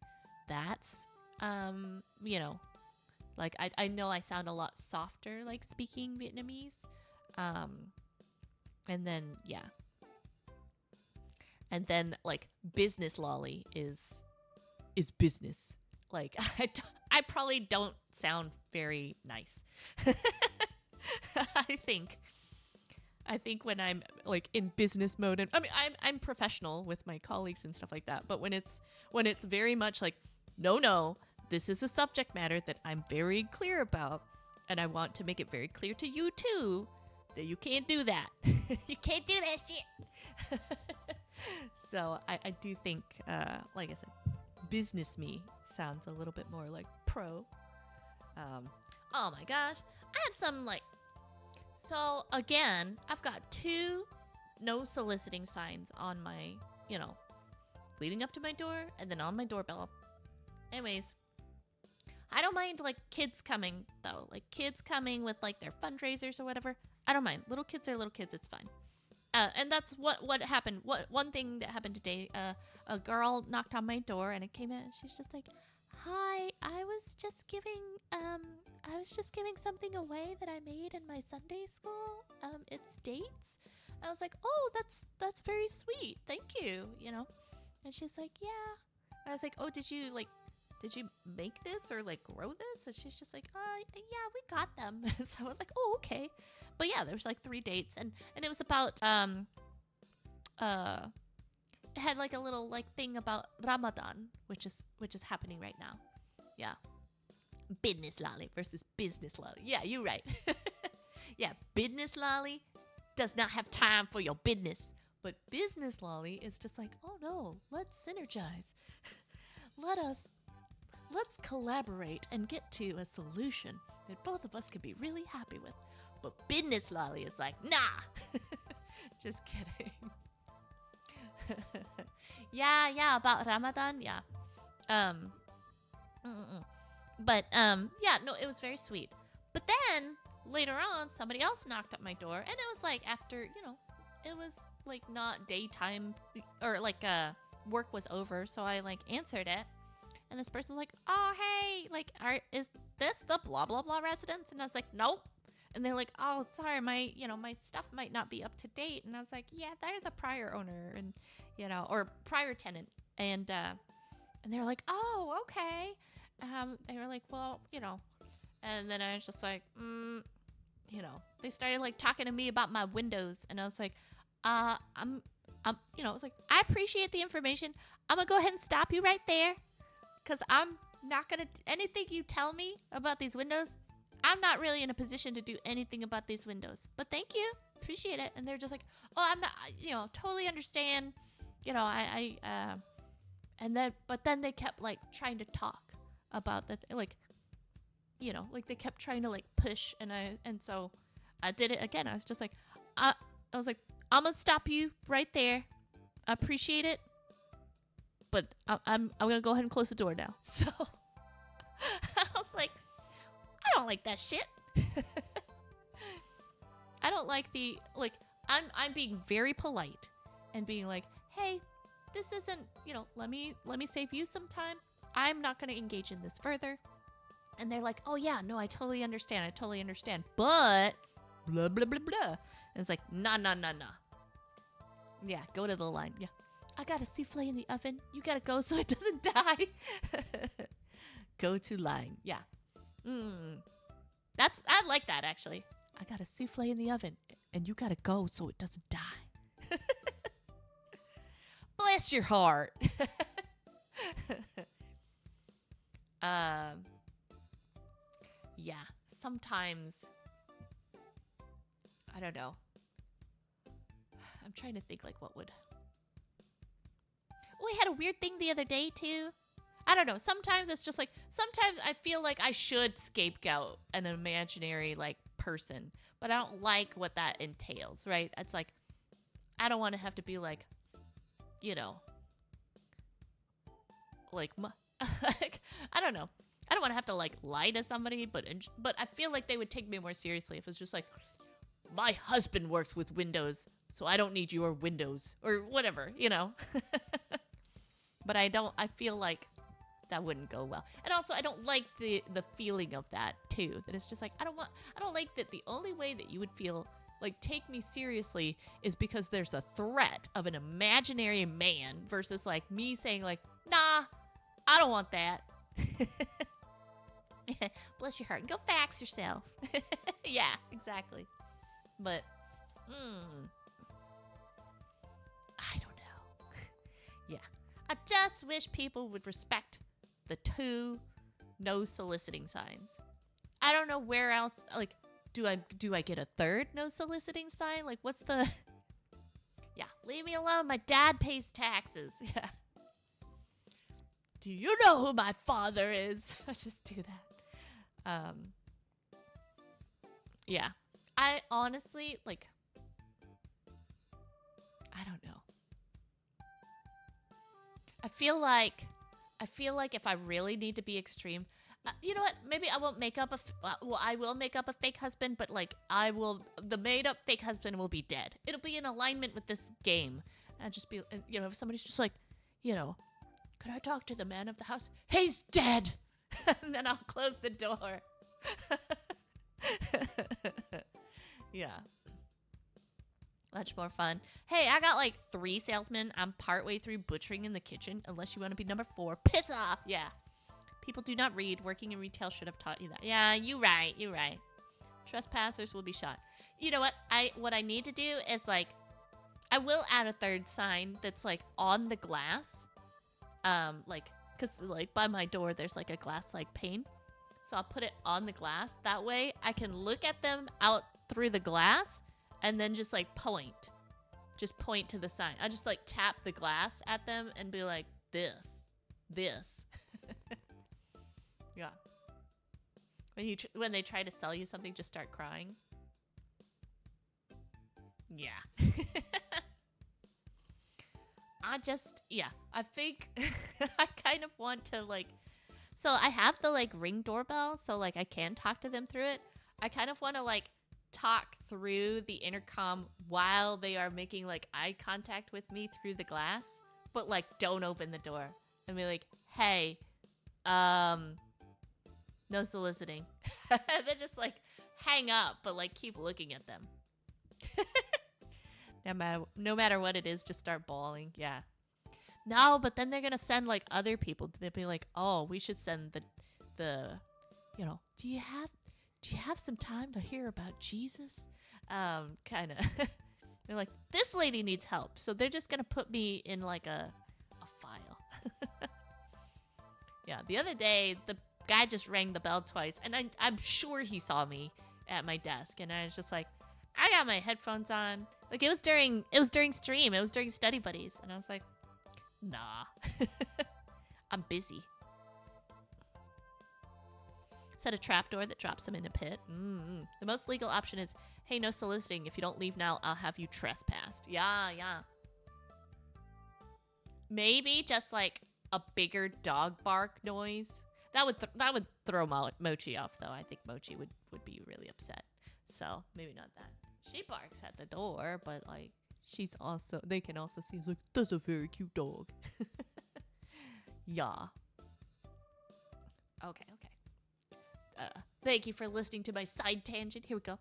that's, you know, like I know I sound a lot softer like speaking Vietnamese. And then, yeah. And then like business lolly is business. Like I probably don't sound very nice. I think when I'm like in business mode, and I mean I'm professional with my colleagues and stuff like that, but when it's very much like no, this is a subject matter that I'm very clear about, and I want to make it very clear to you too that you can't do that. You can't do that shit. So I do think, like I said, business me sounds a little bit more like pro. Oh my gosh, I had some like. So again, I've got 2 no soliciting signs on my, you know, leading up to my door and then on my doorbell. Anyways, I don't mind like kids coming though, like kids coming with like their fundraisers or whatever. I don't mind. Little kids are little kids. It's fine. And that's what happened. One thing that happened today, a girl knocked on my door and it came in and she's just like, "Hi, I was just giving something away that I made in my Sunday school. It's dates." I was like, "Oh, that's very sweet. Thank you." You know. And she's like, "Yeah." I was like, "Oh, did you make this or like grow this?" And she's just like, yeah, we got them." So I was like, "Oh, okay." But yeah, there was like 3 dates, and it was about it had like a little like thing about Ramadan, which is happening right now. Yeah. Business lolly versus business lolly. Yeah, you're right. Yeah, business lolly does not have time for your business. But business lolly is just like, "Oh no, let's synergize. Let's collaborate and get to a solution that both of us can be really happy with." But business lolly is like, "Nah." Just kidding. Yeah, about Ramadan, yeah. But yeah, no, it was very sweet. But then later on, somebody else knocked at my door, and it was like after, you know, it was like not daytime, or like work was over, so I like answered it, and this person was like, "Oh, hey, like, is this the blah blah blah residence?" And I was like, "Nope." And they're like, "Oh, sorry, my stuff might not be up to date." And I was like, "Yeah, they're the prior owner, and or prior tenant." And they were like, "Oh, okay." They were like, "Well, and then I was just like, they started like talking to me about my windows, and I was like, I was like, "I appreciate the information. I'm gonna go ahead and stop you right there, because I'm not gonna anything you tell me about these windows. I'm not really in a position to do anything about these windows, but thank you, appreciate it." And they're just like, "Oh, I'm not, totally understand, but then they kept like trying to talk about the like they kept trying to like push, and so I did it again. I was just like, I was like, "I'm gonna stop you right there. I appreciate it, but I'm gonna go ahead and close the door now." So I was like, I don't like that shit. I don't like I'm being very polite and being like, "Hey, this isn't, let me save you some time. I'm not going to engage in this further." And they're like, "Oh yeah, no, I totally understand. But blah blah blah blah." And it's like, nah. Yeah, go to the line. Yeah. "I got a souffle in the oven. You got to go so it doesn't die." Go to line. Yeah. I like that actually. "I got a souffle in the oven, and you gotta go so it doesn't die." Bless your heart. Yeah, sometimes I don't know. I'm trying to think like what would. We had a weird thing the other day too. I don't know. Sometimes it's just like sometimes I feel like I should scapegoat an imaginary like person, but I don't like what that entails, right? It's like I don't want to have to be like, you know, like I don't know. I don't want to have to like lie to somebody, but I feel like they would take me more seriously if it's just like my husband works with Windows, so I don't need your Windows or whatever, you know. But I feel like that wouldn't go well. And also I don't like the feeling of that too. That it's just like I don't like that the only way that you would feel like take me seriously is because there's a threat of an imaginary man versus like me saying like, nah, I don't want that. Bless your heart. Go fax yourself. Yeah, exactly. But, I don't know. Yeah. I just wish people would respect the 2 no soliciting signs. I don't know where else, like, do I get a 3rd no soliciting sign? Like, what's the... Yeah, leave me alone. My dad pays taxes. Yeah. Do you know who my father is? I just do that. Yeah. I honestly, like, I don't know. I feel like if I really need to be extreme, you know what? Maybe I won't make up I will make up a fake husband, but like the made up fake husband will be dead. It'll be in alignment with this game. I'll just be, you know, if somebody's just like, you know, could I talk to the man of the house? He's dead. And then I'll close the door. Yeah. Much more fun. Hey, I got like 3 salesmen. I'm partway through butchering in the kitchen. Unless you want to be number 4. Piss off. Yeah. People do not read. Working in retail should have taught you that. Yeah, you right. You right. Trespassers will be shot. You know what? What I need to do is like, I will add a 3rd sign that's like on the glass. Like, cause like by my door there's like a glass like pane. So I'll put it on the glass. That way I can look at them out through the glass and then just like point. Just point to the sign. I just like tap the glass at them and be like, this. Yeah. When they try to sell you something, just start crying. Yeah. I think I kind of want to like, so I have the like Ring doorbell, so like I can talk to them through it. I kind of want to like talk through the intercom while they are making like eye contact with me through the glass, but like don't open the door and be like, hey, no soliciting. Then just like hang up, but like keep looking at them. No matter what it is, just start bawling. Yeah. No, but then they're gonna send like other people. They'll be like, oh, we should send the you know, do you have some time to hear about Jesus? Kind of. They're like, this lady needs help, so they're just gonna put me in like a file. Yeah. The other day, the guy just rang the bell twice, and I'm sure he saw me at my desk, and I was just like, I got my headphones on. Like it was during stream. It was during Study Buddies, and I was like, nah. I'm busy. Set a trapdoor that drops him in a pit. The most legal option is, hey, no soliciting. If you don't leave now, I'll have you trespassed. Yeah. Maybe just like a bigger dog bark noise. That would throw Mochi off, though. I think Mochi would be really upset. So maybe not that. She barks at the door, but like they can also see like, that's a very cute dog. Yeah. Okay. Thank you for listening to my side tangent. Here we go.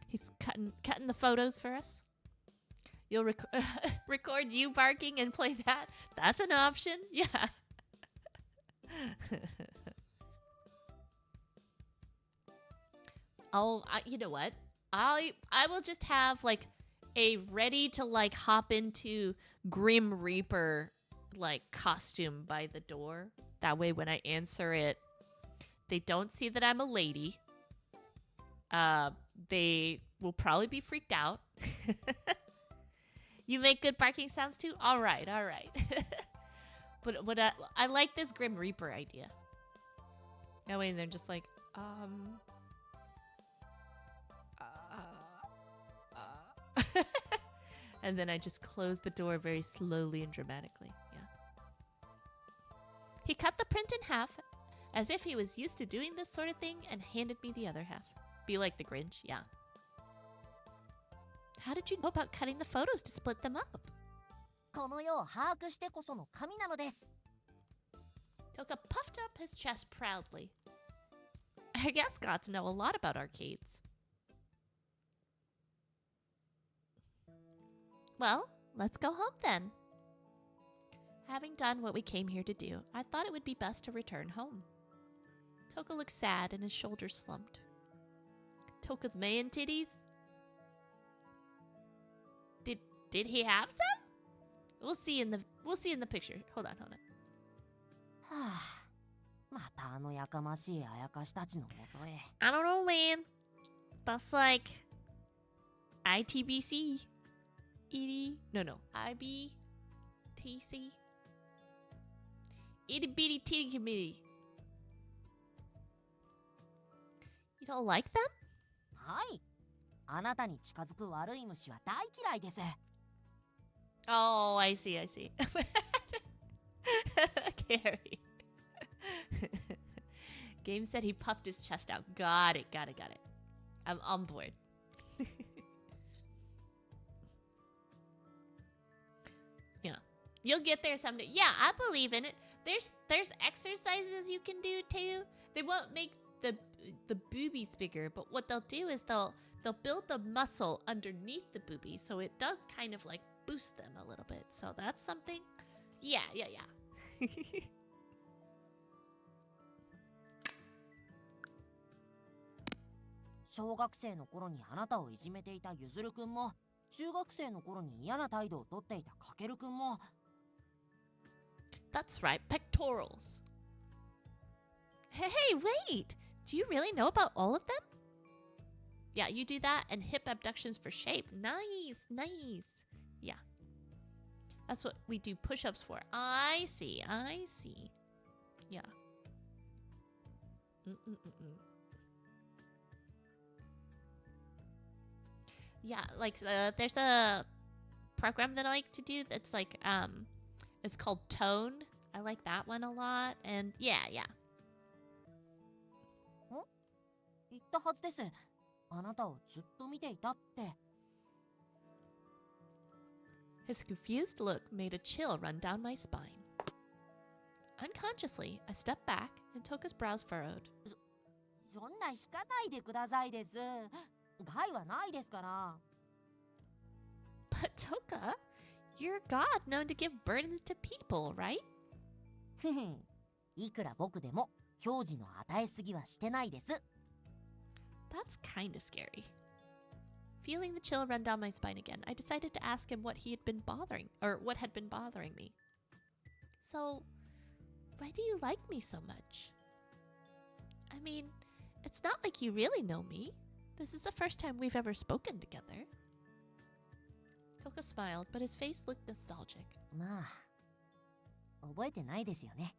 He's cutting the photos for us. You'll record you barking and play that. That's an option. Yeah. Oh, you know what? I will just have like a ready to like hop into Grim Reaper like costume by the door. That way when I answer it, they don't see that I'm a lady. They will probably be freaked out. You make good barking sounds too? All right. But what I like this Grim Reaper idea. That way they're just like, and then I just close the door very slowly and dramatically. Yeah. He cut the print in half, as if he was used to doing this sort of thing, and handed me the other half. Be like the Grinch, yeah. How did you know about cutting the photos to split them up? この世を把握してこその神なのです。 Toka puffed up his chest proudly. I guess gods know a lot about arcades. Well, let's go home then. Having done what we came here to do, I thought it would be best to return home. Toka looked sad and his shoulders slumped. Toka's man titties? Did he have some? We'll see in the picture. Hold on. はあ、またあのやかましいあやかしたちのもとへ。 I don't know, man. That's like ITBC. No. IBTC. Itty bitty titty committee. You don't like them? はい。あなたに近づく悪い虫は大嫌いです。 Oh, I see. Carrie. Game said he puffed his chest out. Got it. I'm on board. Yeah. You'll get there someday. Yeah, I believe in it. There's exercises you can do too. They won't make the boobies bigger, but what they'll do is they'll build the muscle underneath the boobies, so it does kind of like boost them a little bit. So that's something. Yeah. 小学生の頃にあなたをいじめていたゆずるくんも、中学生の頃に嫌な態度をとっていたかけるくんも。 That's right, pectorals. Hey, wait! Do you really know about all of them? Yeah, you do that and hip abductions for shape. Nice. Yeah. That's what we do push-ups for. I see. Yeah. Yeah, like there's a program that I like to do that's like it's called Tone. I like that one a lot. And yeah. 言ったはずです。あなたをずっと見ていたって。 His confused look made a chill run down my spine. Unconsciously, I stepped back and Toka's brows furrowed. そんな引かないでくださいです。害はないですから。 But Toka, you're a god known to give burdens to people, right? ふふん。いくら僕でも表示の与えすぎはしてないです。 That's kinda scary. Feeling the chill run down my spine again, I decided to ask him what had been bothering me. So, why do you like me so much? I mean, it's not like you really know me. This is the first time we've ever spoken together. Toka smiled, but his face looked nostalgic. まあ、覚えてないですよね。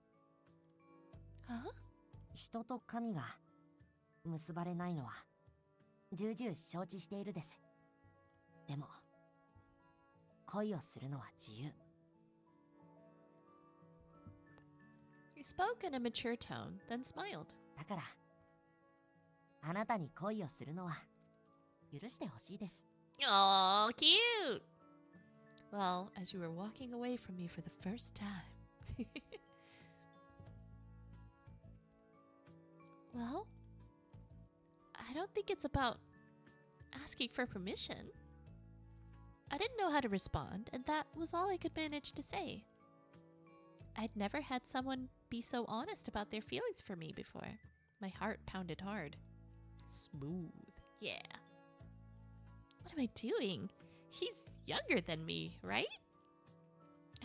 Huh? 人と神が結ばれないのは重々承知しているです。でも恋をするのは自由。 He spoke in a mature tone, then smiled. だからあなたに恋をするのは許してほしいです。 Oh, cute! Well, as you were walking away from me for the first time. Well, I don't think it's about asking for permission. I didn't know how to respond, and that was all I could manage to say. I'd never had someone be so honest about their feelings for me before. My heart pounded hard. Smooth. Yeah. What am I doing? He's younger than me, right?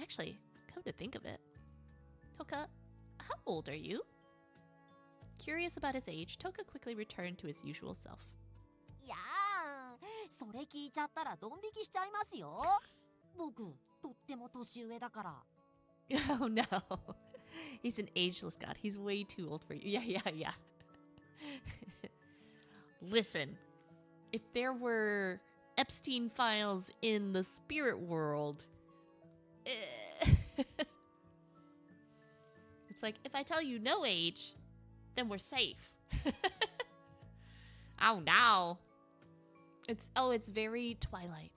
Actually, come to think of it, Toka, how old are you? Curious about his age, Toka quickly returned to his usual self. いやー、それ聞いちゃったらドン引きしちゃいますよ。僕、とっても年上だから。Oh no. He's an ageless god. He's way too old for you. Yeah. Listen, if there were Epstein files in the spirit world, it's like, if I tell you no age, then we're safe. Oh no. It's very Twilight.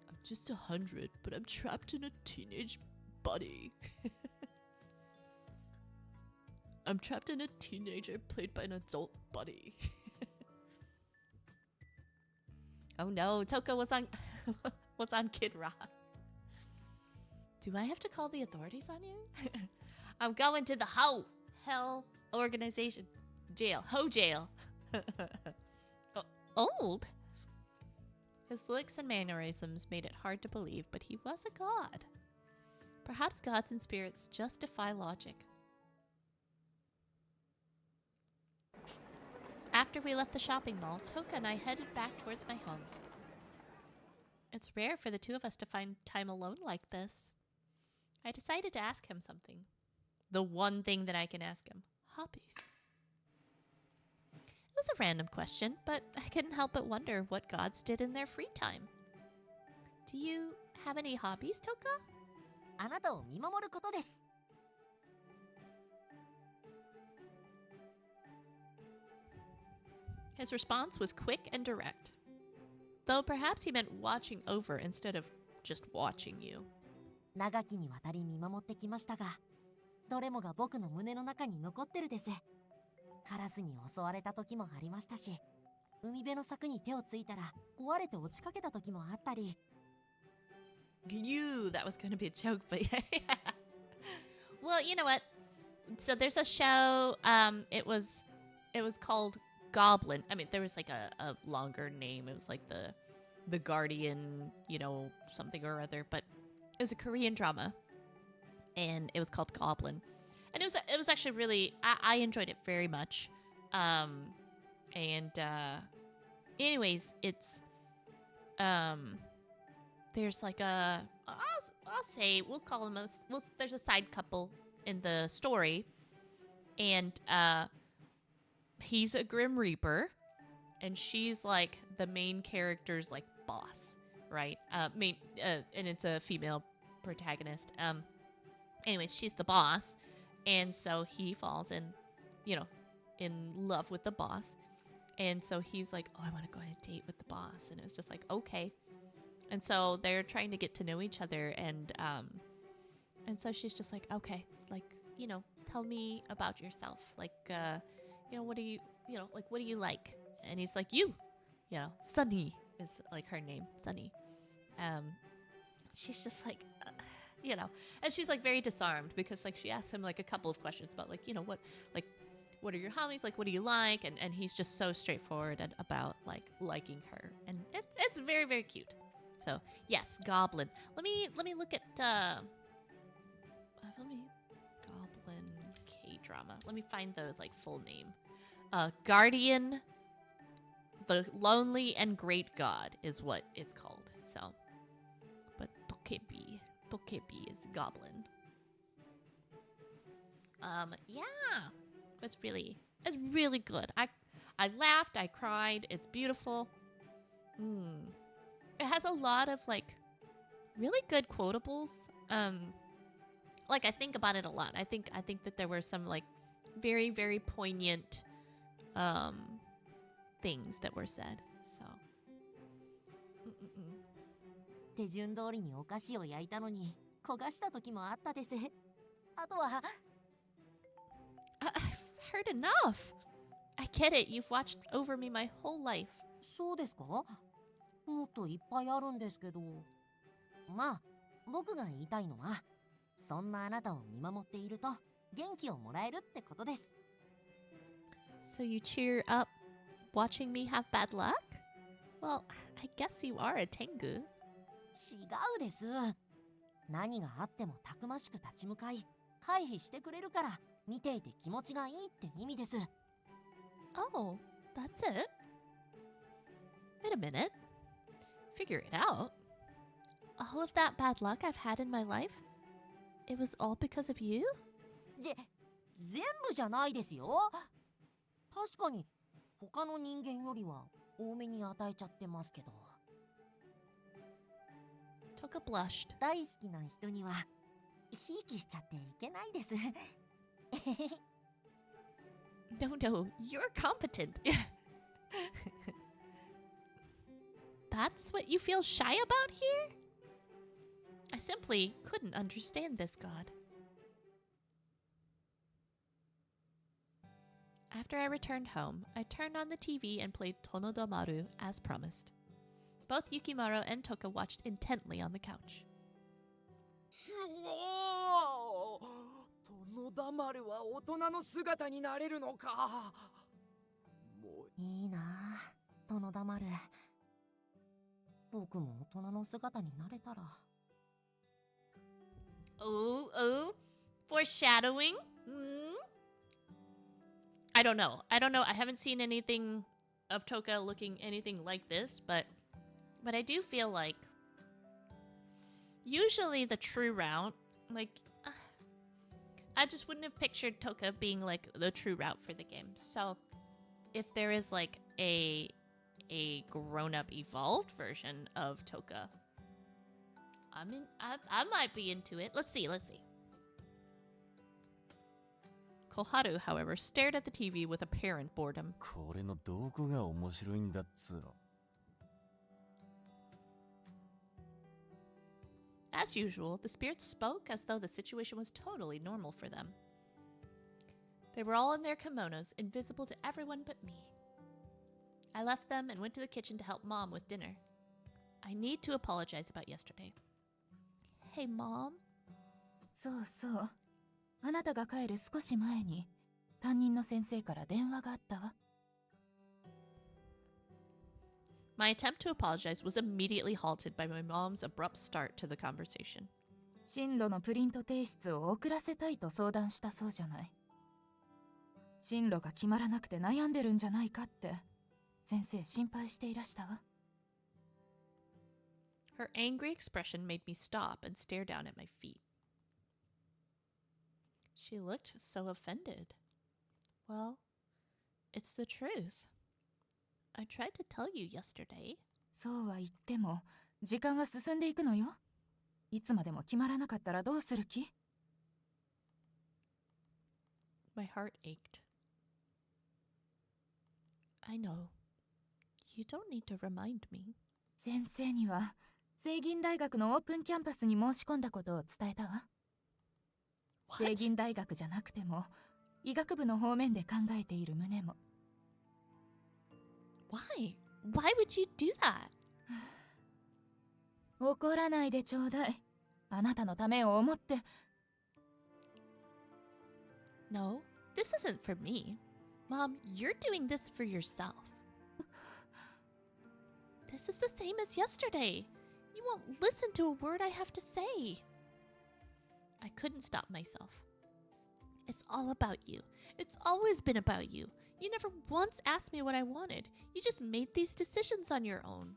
I'm just 100, but I'm trapped in a teenage body. I'm trapped in a teenager played by an adult body. Oh no, Toka was on Kid Rock. Do I have to call the authorities on you? I'm going to the hell organization. Jail. Jail. Old? His looks and mannerisms made it hard to believe, but he was a god. Perhaps gods and spirits just defy logic. After we left the shopping mall, Toka and I headed back towards my home. It's rare for the two of us to find time alone like this. I decided to ask him something. The one thing that I can ask him. Hobbies. It was a random question, but I couldn't help but wonder what gods did in their free time. Do you have any hobbies, Toka? あなたを見守ることです。His response was quick and direct. Though perhaps he meant watching over instead of just watching you. 長きにわたり見守ってきましたが、どれもが僕の胸の中に残ってるです。カラスに襲われた時もありましたし、海辺の柵に手をついたら壊れて落ちかけた時もあったり。That was going to be a joke, but yeah. Well, you know what? So there's a show, it was called Goblin. I mean, there was like a longer name. It was like the Guardian, something or other, but it was a Korean drama and it was called Goblin. And it was actually really, I enjoyed it very much. Anyways, it's, there's like I'll say, we'll call him there's a side couple in the story, and he's a Grim Reaper, and she's like the main character's like boss, right? And it's a female protagonist. Anyways, she's the boss, and so he falls in love with the boss, and so he's like, oh, I want to go on a date with the boss, and it was just like, okay. And so they're trying to get to know each other, and so she's just like, okay, like, tell me about yourself, like, what do you like? And he's like, Sunny is like her name, Sunny. She's just like, and she's like very disarmed because like she asked him like a couple of questions about like, what are your hobbies? Like, what do you like? And he's just so straightforward about like liking her, and it's very, very cute. So yes, Goblin. Let me look at Goblin K-drama. Let me find the like full name. Guardian, the Lonely and Great God is what it's called. So, but Tokebi is Goblin. Yeah, it's really good. I laughed, I cried. It's beautiful. It has a lot of like really good quotables. Like I think about it a lot. I think that there were some like very, very poignant things that were said. So 手順通りにお菓子を焼いたのに焦がした時もあったです。あとは I've heard enough. I get it. You've watched over me my whole life. そうですか？もっといっぱいあるんですけど。まあ、僕が言いたいのは、そんなあなたを見守っていると元気をもらえるってことです。So you cheer up watching me have bad luck? Well, I guess you are a Tengu. 違うです。何があってもたくましく立ち向かい、回避してくれるから見ていて気持ちがいいって意味です。Oh, that's it? Wait a minute. Figure it out. All of that bad luck I've had in my life? It was all because of you? 全部じゃないですよ。確かに他の人間よりは多めに与えちゃってますけど。Toka blushed. 大好きな人にはひいきしちゃっていけないです。No, you're competent. That's what you feel shy about here? I simply couldn't understand this god. After I returned home, I turned on the TV and played Tonoda Maru as promised. Both Yukimaru and Toka watched intently on the couch. おお、殿だまるは大人の姿になれるのか。もういいなあ、殿だまる。僕も大人の姿になれたら。Ooh, foreshadowing? I don't know. I haven't seen anything of Toka looking anything like this, but I do feel like usually the true route, like, I just wouldn't have pictured Toka being like the true route for the game. So if there is like a grown-up evolved version of Toka, I might be into it. Let's see. Koharu, however, stared at the TV with apparent boredom. これのどこが面白いんだっつうの。As usual, the spirits spoke as though the situation was totally normal for them. They were all in their kimonos, invisible to everyone but me. I left them and went to the kitchen to help Mom with dinner. I need to apologize about yesterday. Hey, Mom? そうそう。あなたが帰る少し前に担任の先生から電話があったわ。My attempt to apologize was immediately halted by my mom's abrupt start to the conversation. 進路のプリント提出を遅らせたいと相談したそうじゃない。進路が決まらなくて悩んでるんじゃないかって先生心配していらしたわ。Her angry expression made me stop and stare down at my feet. She looked so offended. Well, it's the truth. I tried to tell you yesterday. そうは言っても時間は進んでいくのよ。いつまでも決まらなかったらどうする気？ My heart ached. I know. You don't need to remind me. 先生には聖銀大学のオープンキャンパスに申し込んだことを伝えたわ。聖銀大学じゃなくても医学部の方面で考えている旨も。Why? Why would you do that? 怒らないでちょうだい。あなたのためを思って。No, this isn't for me. Mom, you're doing this for yourself. This is the same as yesterday. You won't listen to a word I have to say. I couldn't stop myself. It's all about you. It's always been about you. You never once asked me what I wanted. You just made these decisions on your own.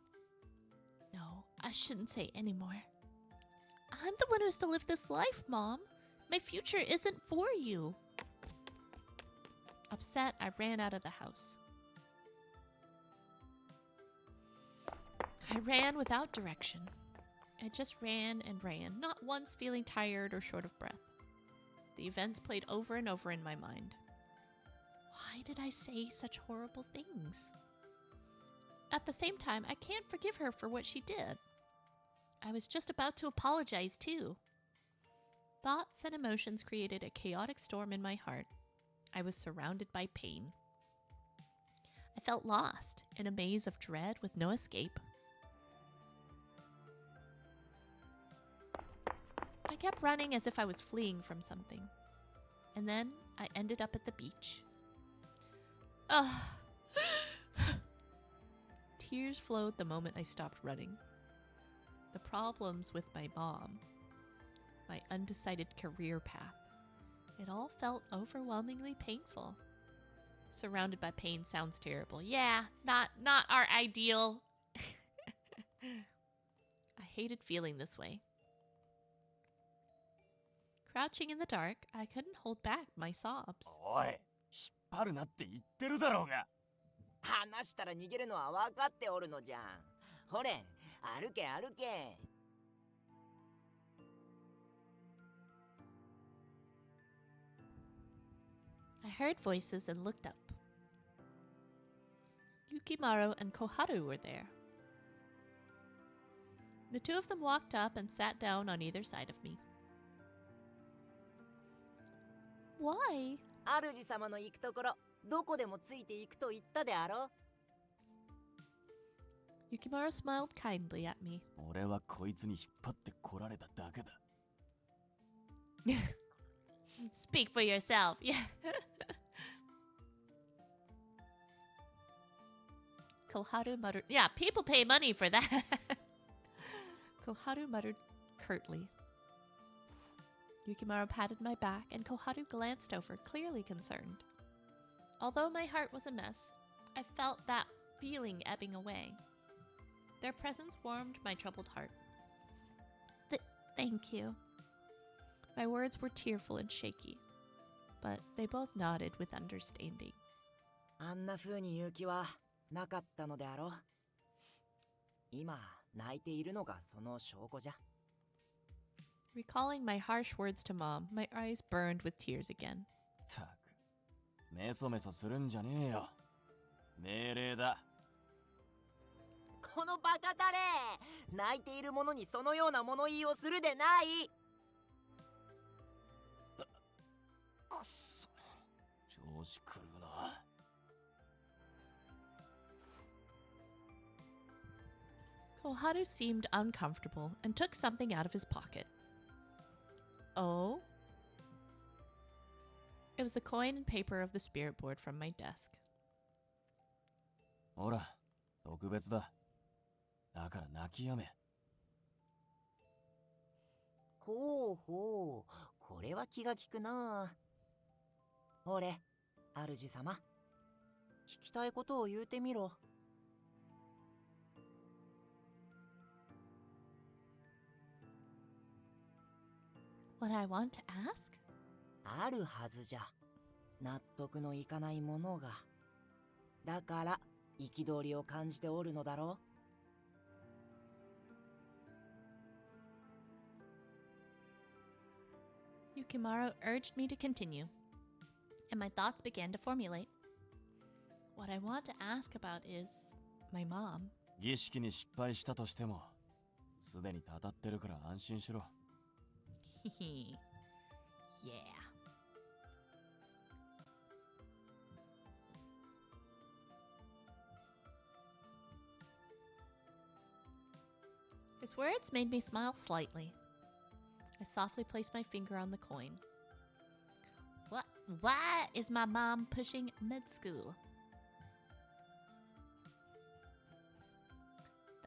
No, I shouldn't say anymore. I'm the one who has to live this life, Mom. My future isn't for you. Upset, I ran out of the house. I ran without direction. I just ran and ran, not once feeling tired or short of breath. The events played over and over in my mind. Why did I say such horrible things? At the same time, I can't forgive her for what she did. I was just about to apologize too. Thoughts and emotions created a chaotic storm in my heart. I was surrounded by pain. I felt lost in a maze of dread with no escape. I kept running as if I was fleeing from something. And then I ended up at the beach. tears flowed the moment I stopped running. The problems with my mom, my undecided career path, it all felt overwhelmingly painful. Surrounded by pain sounds terrible. Yeah, not our ideal. I hated feeling this way. Crouching in the dark, I couldn't hold back my sobs. おい、引っ張るなって言ってるだろうが。話したら逃げるのは分かっておるのじゃん。ほれ、歩け歩け。I heard voices and looked up. Yukimaru and Koharu were there. The two of them walked up and sat down on either side of me. Why? 主様の行くところ、どこでもついていくと言ったであろ。Yukimaru smiled kindly at me. 俺はこいつに引っ張ってこられただけだ。Speak for yourself. Yeah. Koharu muttered. Yeah, people pay money for that. Koharu muttered curtly. Yukimaru patted my back, and Koharu glanced over, clearly concerned. Although my heart was a mess, I felt that feeling ebbing away. Their presence warmed my troubled heart. Thank you. My words were tearful and shaky, but they both nodded with understanding. あんな風に言う気はなかったのであろ。今泣いているのがその証拠じゃ。Recalling my harsh words to Mom, my eyes burned with tears again. たく、メソメソするんじゃねえよ。命令だ。このバカタレ！泣いている者にそのような物言いをするでない。くっそ、調子狂うな。Koharu seemed uncomfortable and took something out of his pocket. Oh? It was the coin and paper of the spirit board from my desk. ほら、特別だ。だから泣きやめ。ほうほう、これは気が利くな。ほれ、主様。聞きたいことを言うてみろ。What I want to ask? あるはずじゃ。納得のいかないものが。だから、憤りを感じておるのだろう。Yukimaru urged me to continue, and my thoughts began to formulate. What I want to ask about is my mom. 儀式に失敗したとしても、すでにたたってるから安心しろ。Yeah. His words made me smile slightly. I softly placed my finger on the coin. Why is my mom pushing med school?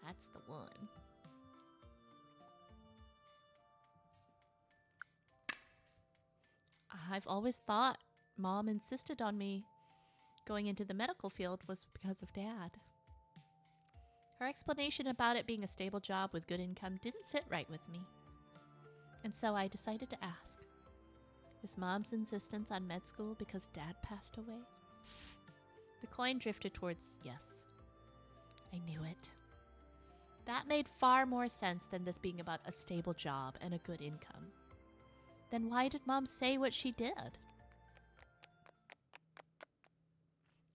That's the one. I've always thought Mom insisted on me going into the medical field was because of Dad. Her explanation about it being a stable job with good income didn't sit right with me. And so I decided to ask, is Mom's insistence on med school because Dad passed away? The coin drifted towards yes. I knew it. That made far more sense than this being about a stable job and a good income. Then why did Mom say what she did?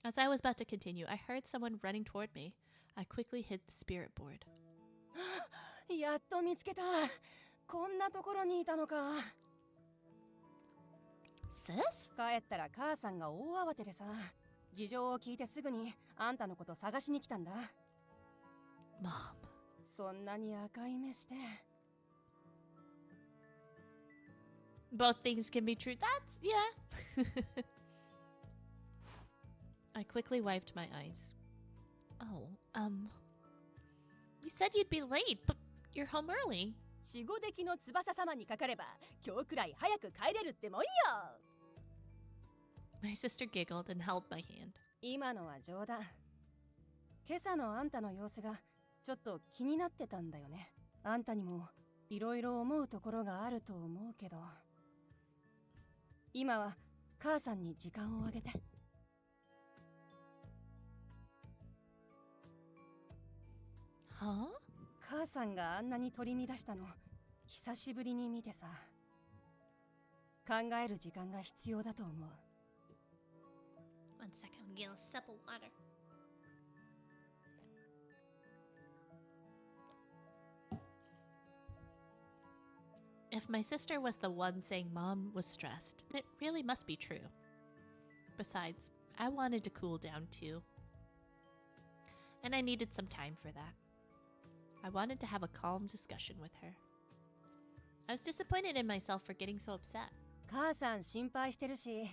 As I was about to continue, I heard someone running toward me. I quickly hid the spirit board. やっと見つけた。こんなところにいたのか。Sis? 帰ったら母さんが大慌てでさ、事情を聞いてすぐにあんたのこと探しに来たんだ。Mom. そんなに赤い目して。Both things can be true. That's, yeah. I quickly wiped my eyes. Oh, You said you'd be late, but you're home early. 守護的の翼様にかかれば今日くらい早く帰れるってもんよ。 My sister giggled and held my hand. 今のは冗談。今朝のあんたの様子がちょっと気になってたんだよね。あんたにもいろいろ思うところがあると思うけど、今は母さんに時間をあげて。Huh? 母さんがあんなに取り乱したの久しぶりに見てさ、考える時間が必要だと思う。 One second, I'm getting a sip of water. If my sister was the one saying Mom was stressed, it really must be true. Besides, I wanted to cool down too. And I needed some time for that. I wanted to have a calm discussion with her. I was disappointed in myself for getting so upset. 母さん心配してるし、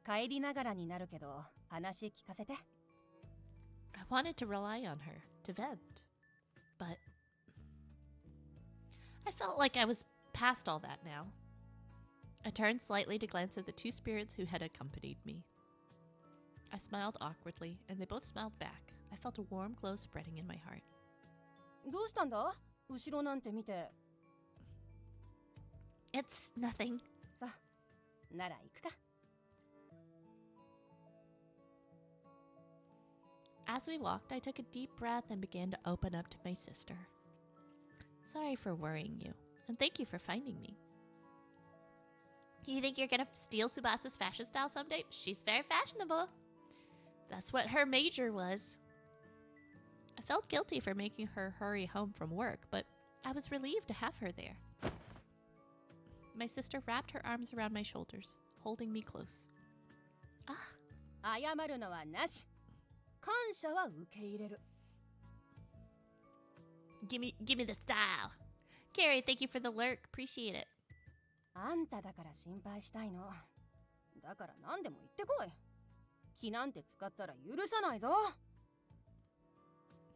帰りながらになるけど話聞かせて。 I wanted to rely on her to vent, but I felt like I was past all that now. I turned slightly to glance at the two spirits who had accompanied me. I smiled awkwardly, and they both smiled back. I felt a warm glow spreading in my heart. どうしたんだ？後ろなんて見て。 It's nothing. さ、なら行くか。 As we walked, I took a deep breath and began to open up to my sister. Sorry for worrying you, and thank you for finding me. You think you're gonna steal Subasa's fashion style someday? She's very fashionable. That's what her major was. I felt guilty for making her hurry home from work, but I was relieved to have her there. My sister wrapped her arms around my shoulders, holding me close. Ah. 謝るのはなし。感謝は受け入れる。 Give me the style. Carrie, thank you for the lurk. Appreciate it. あんただから心配したいの。だから何でも言ってこい。気なんて使ったら許さないぞ。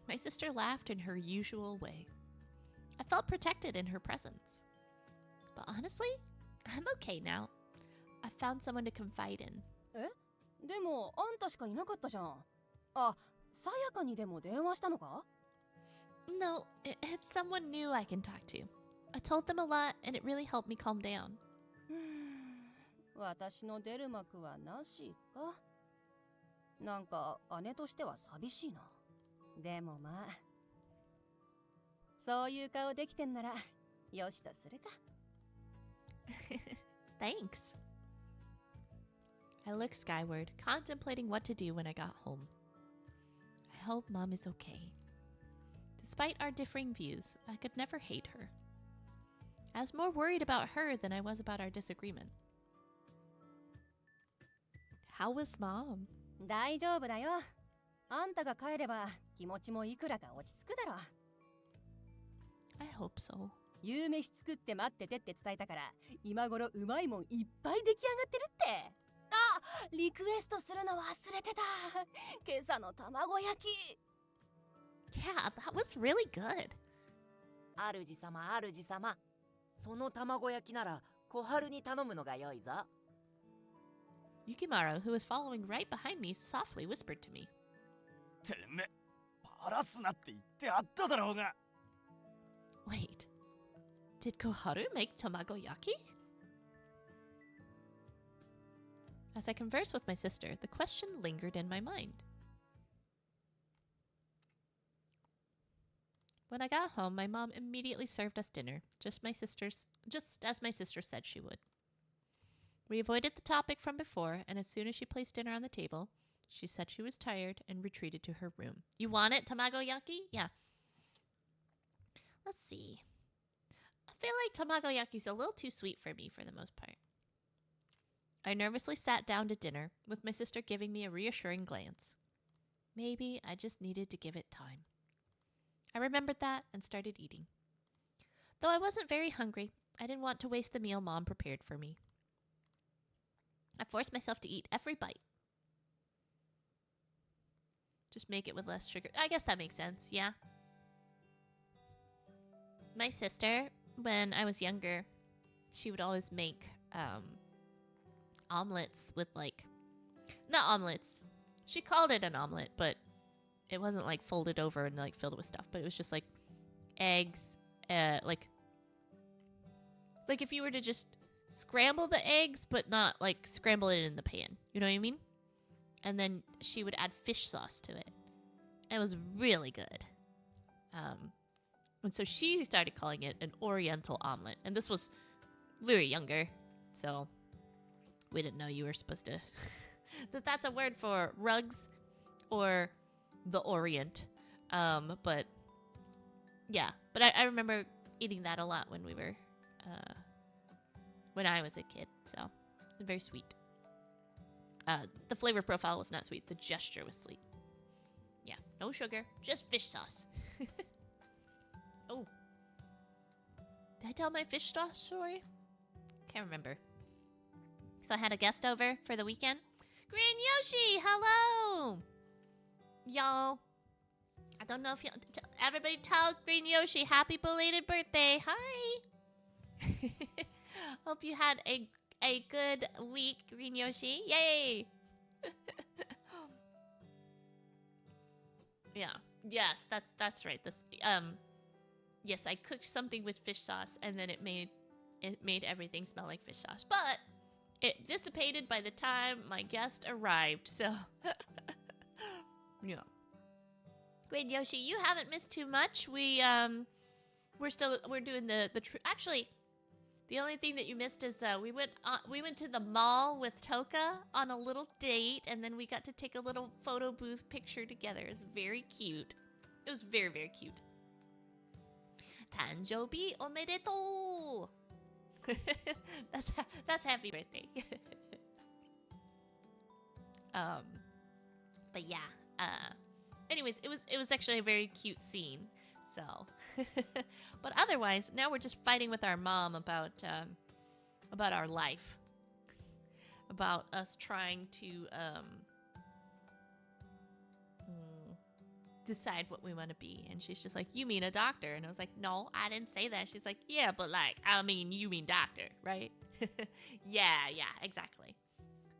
My sister laughed in her usual way. I felt protected in her presence. But honestly, I'm okay now. I found someone to confide in. え？でもあんたしかいなかったじゃん。あ、さやかにでも電話したのか？ No, it's someone new I can talk to. I told them a lot, and it really helped me calm down. 私の出る幕はなしか。なんか姉としては寂しいな。でもまあ、そういう顔できてんならよしとするか。Thanks. I looked skyward, contemplating what to do when I got home. I hope Mom is okay. Despite our differing views, I could never hate her. I was more worried about her than I was about our disagreement. How was Mom? 大丈夫だよ。あんたが帰れば気持ちもいくらか落ち着くだろ。 I hope so. 夕飯作って待っててって伝えたから、今頃うまいもんいっぱい出来上がってるって。あ、リクエストするの忘れてた。今朝の卵焼き。 Yeah, that was really good. 主様、主様。その卵焼きなら小春に頼むのが良いぞ。 Yukimaru, who was following right behind me, softly whispered to me. てめ、バラすなって言ってあっただろうが。 Wait, did Koharu make tamagoyaki? As I conversed with my sister, the question lingered in my mind. When I got home, my mom immediately served us dinner, just as my sister said she would. We avoided the topic from before, and as soon as she placed dinner on the table, she said she was tired and retreated to her room. You want it, tamagoyaki? Yeah. Let's see. I feel like tamagoyaki's a little too sweet for me for the most part. I nervously sat down to dinner, with my sister giving me a reassuring glance. Maybe I just needed to give it time. I remembered that and started eating. Though I wasn't very hungry, I didn't want to waste the meal Mom prepared for me. I forced myself to eat every bite. Just make it with less sugar. I guess that makes sense, yeah. My sister, when I was younger, she would always make omelets with like, not omelets. She called it an omelet, but it wasn't like folded over and like filled with stuff. But it was just like eggs, like if you were to just scramble the eggs, but not like scramble it in the pan. You know what I mean? And then she would add fish sauce to it. It was really good. And so she started calling it an Oriental omelet. And this was, we were younger, so we didn't know you were supposed to, that's a word for rugs or the Orient. But yeah, but I remember eating that a lot when we were, when I was a kid. So very sweet. The flavor profile was not sweet. The gesture was sweet. Yeah, no sugar, just fish sauce. Oh. Did I tell my fish sauce story? Can't remember. So I had a guest over for the weekend. Green Yoshi, hello! Y'all. I don't know if you... Everybody tell Green Yoshi happy belated birthday. Hi! Hope you had a good week, Green Yoshi. Yay! Yeah. Yes, that's right. This yes, I cooked something with fish sauce and then it made everything smell like fish sauce. But it dissipated by the time my guest arrived. So yeah. Great Yoshi, you haven't missed too much. We're doing the actually the only thing that you missed is we went to the mall with Toka on a little date, and then we got to take a little photo booth picture together. It was very cute. It was very, very cute. Tanjobi omedetou. That's happy birthday. But yeah. Anyways, it was actually a very cute scene. So, but otherwise, now we're just fighting with our mom about our life, about us trying to decide what we want to be. And she's just like, "You mean a doctor?" And I was like, "No, I didn't say that." She's like, "Yeah, but like, I mean, you mean doctor, right?" yeah, exactly.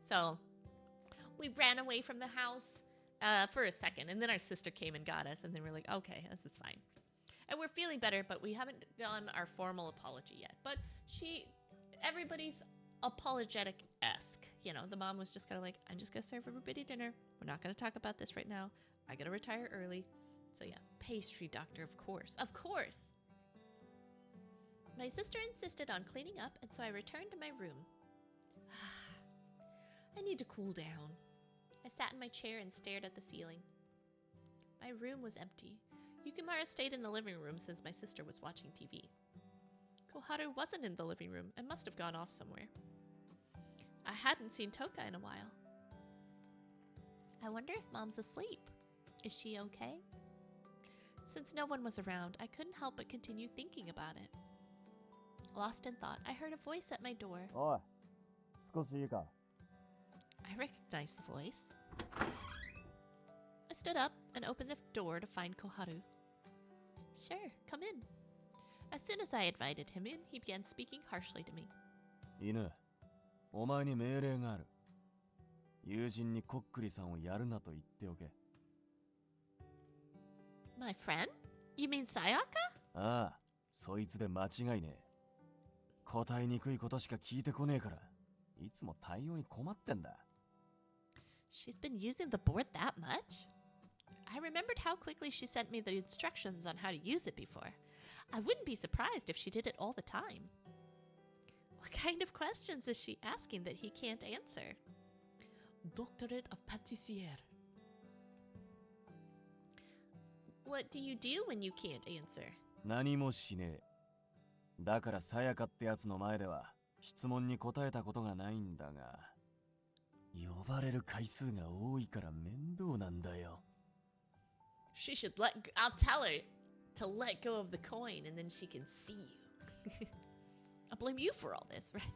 So we ran away from the house for a second, and then our sister came and got us, and then we're like, "Okay, this is fine." And we're feeling better, but we haven't done our formal apology yet. But everybody's apologetic-esque. You know, the mom was just kind of like, I'm just going to serve everybody dinner. We're not going to talk about this right now. I got to retire early. So yeah, pastry doctor, of course. Of course! My sister insisted on cleaning up, and so I returned to my room. I need to cool down. I sat in my chair and stared at the ceiling. My room was empty. Yukimura stayed in the living room since my sister was watching TV. Koharu wasn't in the living room and must have gone off somewhere. I hadn't seen Toka in a while. I wonder if Mom's asleep. Is she okay? Since no one was around, I couldn't help but continue thinking about it. Lost in thought, I heard a voice at my door. Oi, 少しいいか? I recognized the voice. I stood up and opened the door to find Koharu. Sure, come in. As soon as I invited him in, he began speaking harshly to me. 犬、お前に命令がある。友人にこっくりさんをやるなと言っておけ。My friend? You mean Sayaka? ああ、そいつで間違いねえ。答えにくいことしか聞いてこねえから、いつも対応に困ってんだ。She's been using the board that much? I remembered how quickly she sent me the instructions on how to use it before. I wouldn't be surprised if she did it all the time. What kind of questions is she asking that he can't answer? Doctorate of Pâtissière. What do you do when you can't answer? 何もしねえ。だからさやかってやつの前では質問に答えたことがないんだが、呼ばれる回数が多いから面倒なんだよ。She should I'll tell her to let go of the coin and then she can see you. I'll blame you for all this, right?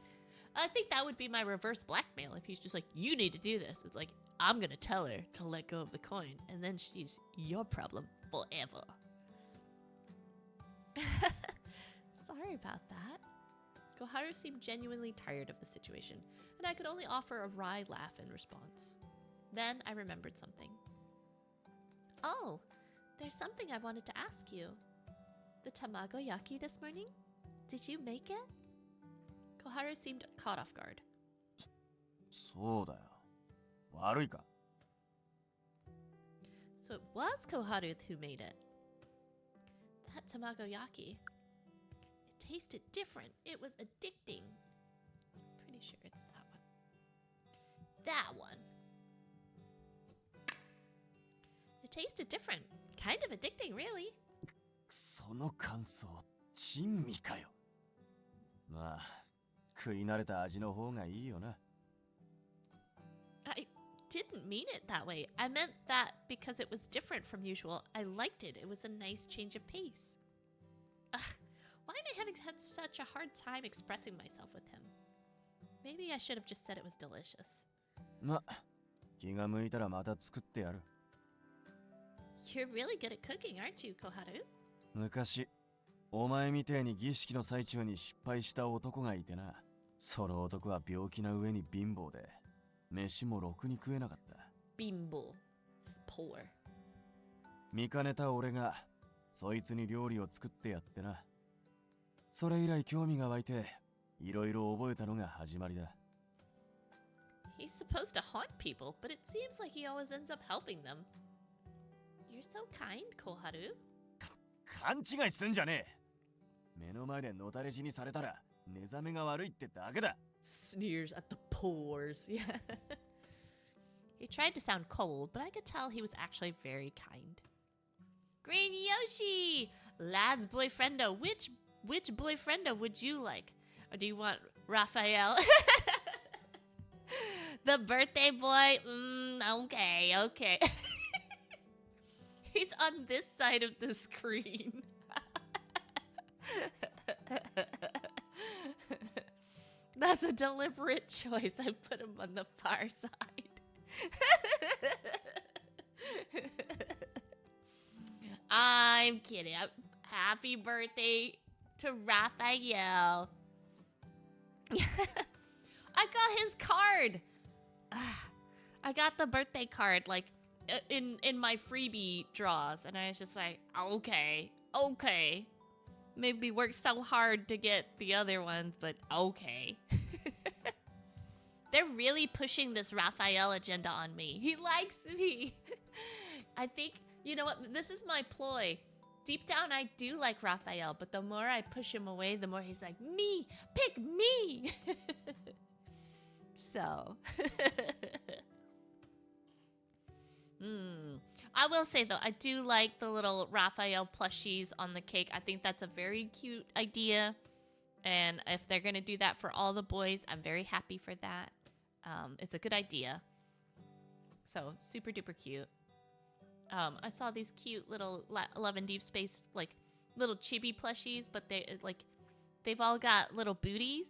I think that would be my reverse blackmail if he's just like, you need to do this. It's like, I'm gonna tell her to let go of the coin and then she's your problem forever. Sorry about that. Koharu seemed genuinely tired of the situation, and I could only offer a wry laugh in response. Then I remembered something. Oh, there's something I wanted to ask you. The tamagoyaki this morning? Did you make it? Koharu seemed caught off guard. そうだよ。悪いか。 So it was Koharu who made it. That tamagoyaki. It tasted different. It was addicting. Pretty sure it's that one. That one. It tasted different. Kind of addicting, really. その感想、珍味かよ。まあ、食い慣れた味の方がいいよな。I didn't mean it that way. I meant that because it was different from usual. I liked it. It was a nice change of pace. Ugh, why am I having had such a hard time expressing myself with him? Maybe I should have just said it was delicious. ま、気が向いたらまた作ってやる。You're really good at cooking, aren't you, Koharu? 昔、お前みてえに儀式の最中に失敗した男がいてな。その男は病気な上に貧乏で、飯もろくに食えなかった。Bimbo. Poor. 見かねた俺が、そいつに料理を作ってやってな。それ以来興味が湧いて、いろいろ覚えたのが始まりだ。He's supposed to haunt people, but it seems like he always ends up helping them. You're so kind, Koharu. 勘違いすんじゃねえ。目の前でのたれ死にされたら、寝覚めが悪いってだけだ。Sneers at the pores. Yeah. He tried to sound cold, but I could tell he was actually very kind. Green Yoshi! Lad's boyfriendo. Which boyfriendo would you like? Or do you want Raphael? The birthday boy? Okay. He's on this side of the screen. That's a deliberate choice. I put him on the far side. I'm kidding. Happy birthday to Raphael. I got his card. I got the birthday card like in my freebie draws, and I was just like, okay. Maybe worked so hard to get the other ones, but okay. They're really pushing this Raphael agenda on me. He likes me. I think, you know what? This is my ploy. Deep down, I do like Raphael, but the more I push him away, the more he's like, me, pick me. So. I will say, though, I do like the little Raphael plushies on the cake. I think that's a very cute idea. And if they're going to do that for all the boys, I'm very happy for that. It's a good idea. So, super duper cute. I saw these cute little Love and Deep Space, like, little chibi plushies, but they've all got little booties.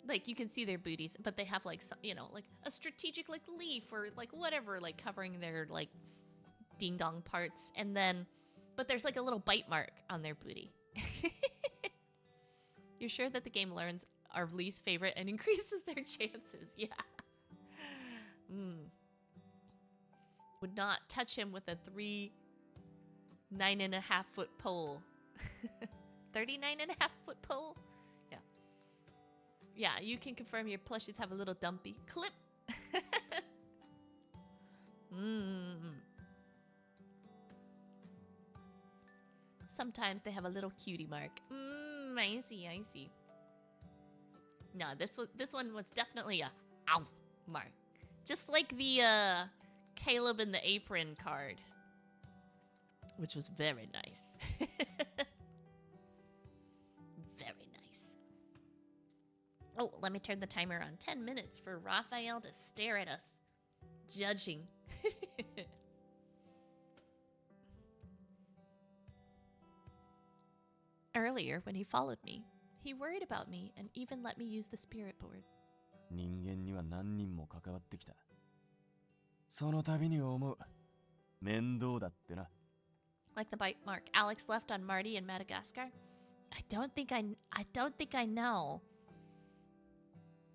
Like, you can see their booties, but they have, like, you know, like, a strategic, like, leaf or, like, whatever, like, covering their, like, ding-dong parts. And then, but there's, like, a little bite mark on their booty. You're sure that the game learns our least favorite and increases their chances. Yeah. Would not touch him with a 9.5-foot pole. 39.5-foot pole? Yeah. Yeah, you can confirm your plushies have a little dumpy clip. Sometimes they have a little cutie mark. I see. No, this one was definitely a ow mark. Just like the Caleb in the apron card, which was very nice. Very nice. Oh, let me turn the timer on. 10 minutes for Raphael to stare at us, judging. Earlier, when he followed me, he worried about me and even let me use the spirit board. 人間には何人も関わってきた。その度に思う。面倒だってな。Like the bite mark Alex left on Marty in Madagascar. I don't think I know.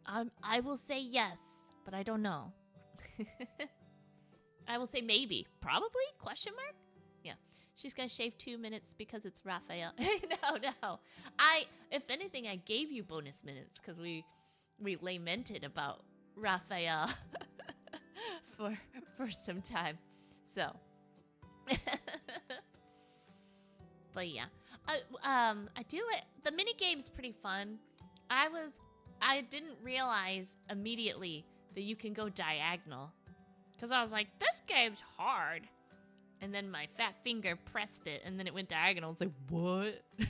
I will say yes, but I don't know. I will say maybe. Probably? Question mark? Yeah. She's gonna shave 2 minutes because it's Raphael. No. If anything, I gave you bonus minutes because we lamented about Raphael for some time. So but yeah. I do like the mini game's pretty fun. I didn't realize immediately that you can go diagonal. Because I was like, this game's hard. And then my fat finger pressed it, and then it went diagonal. It's like, what? And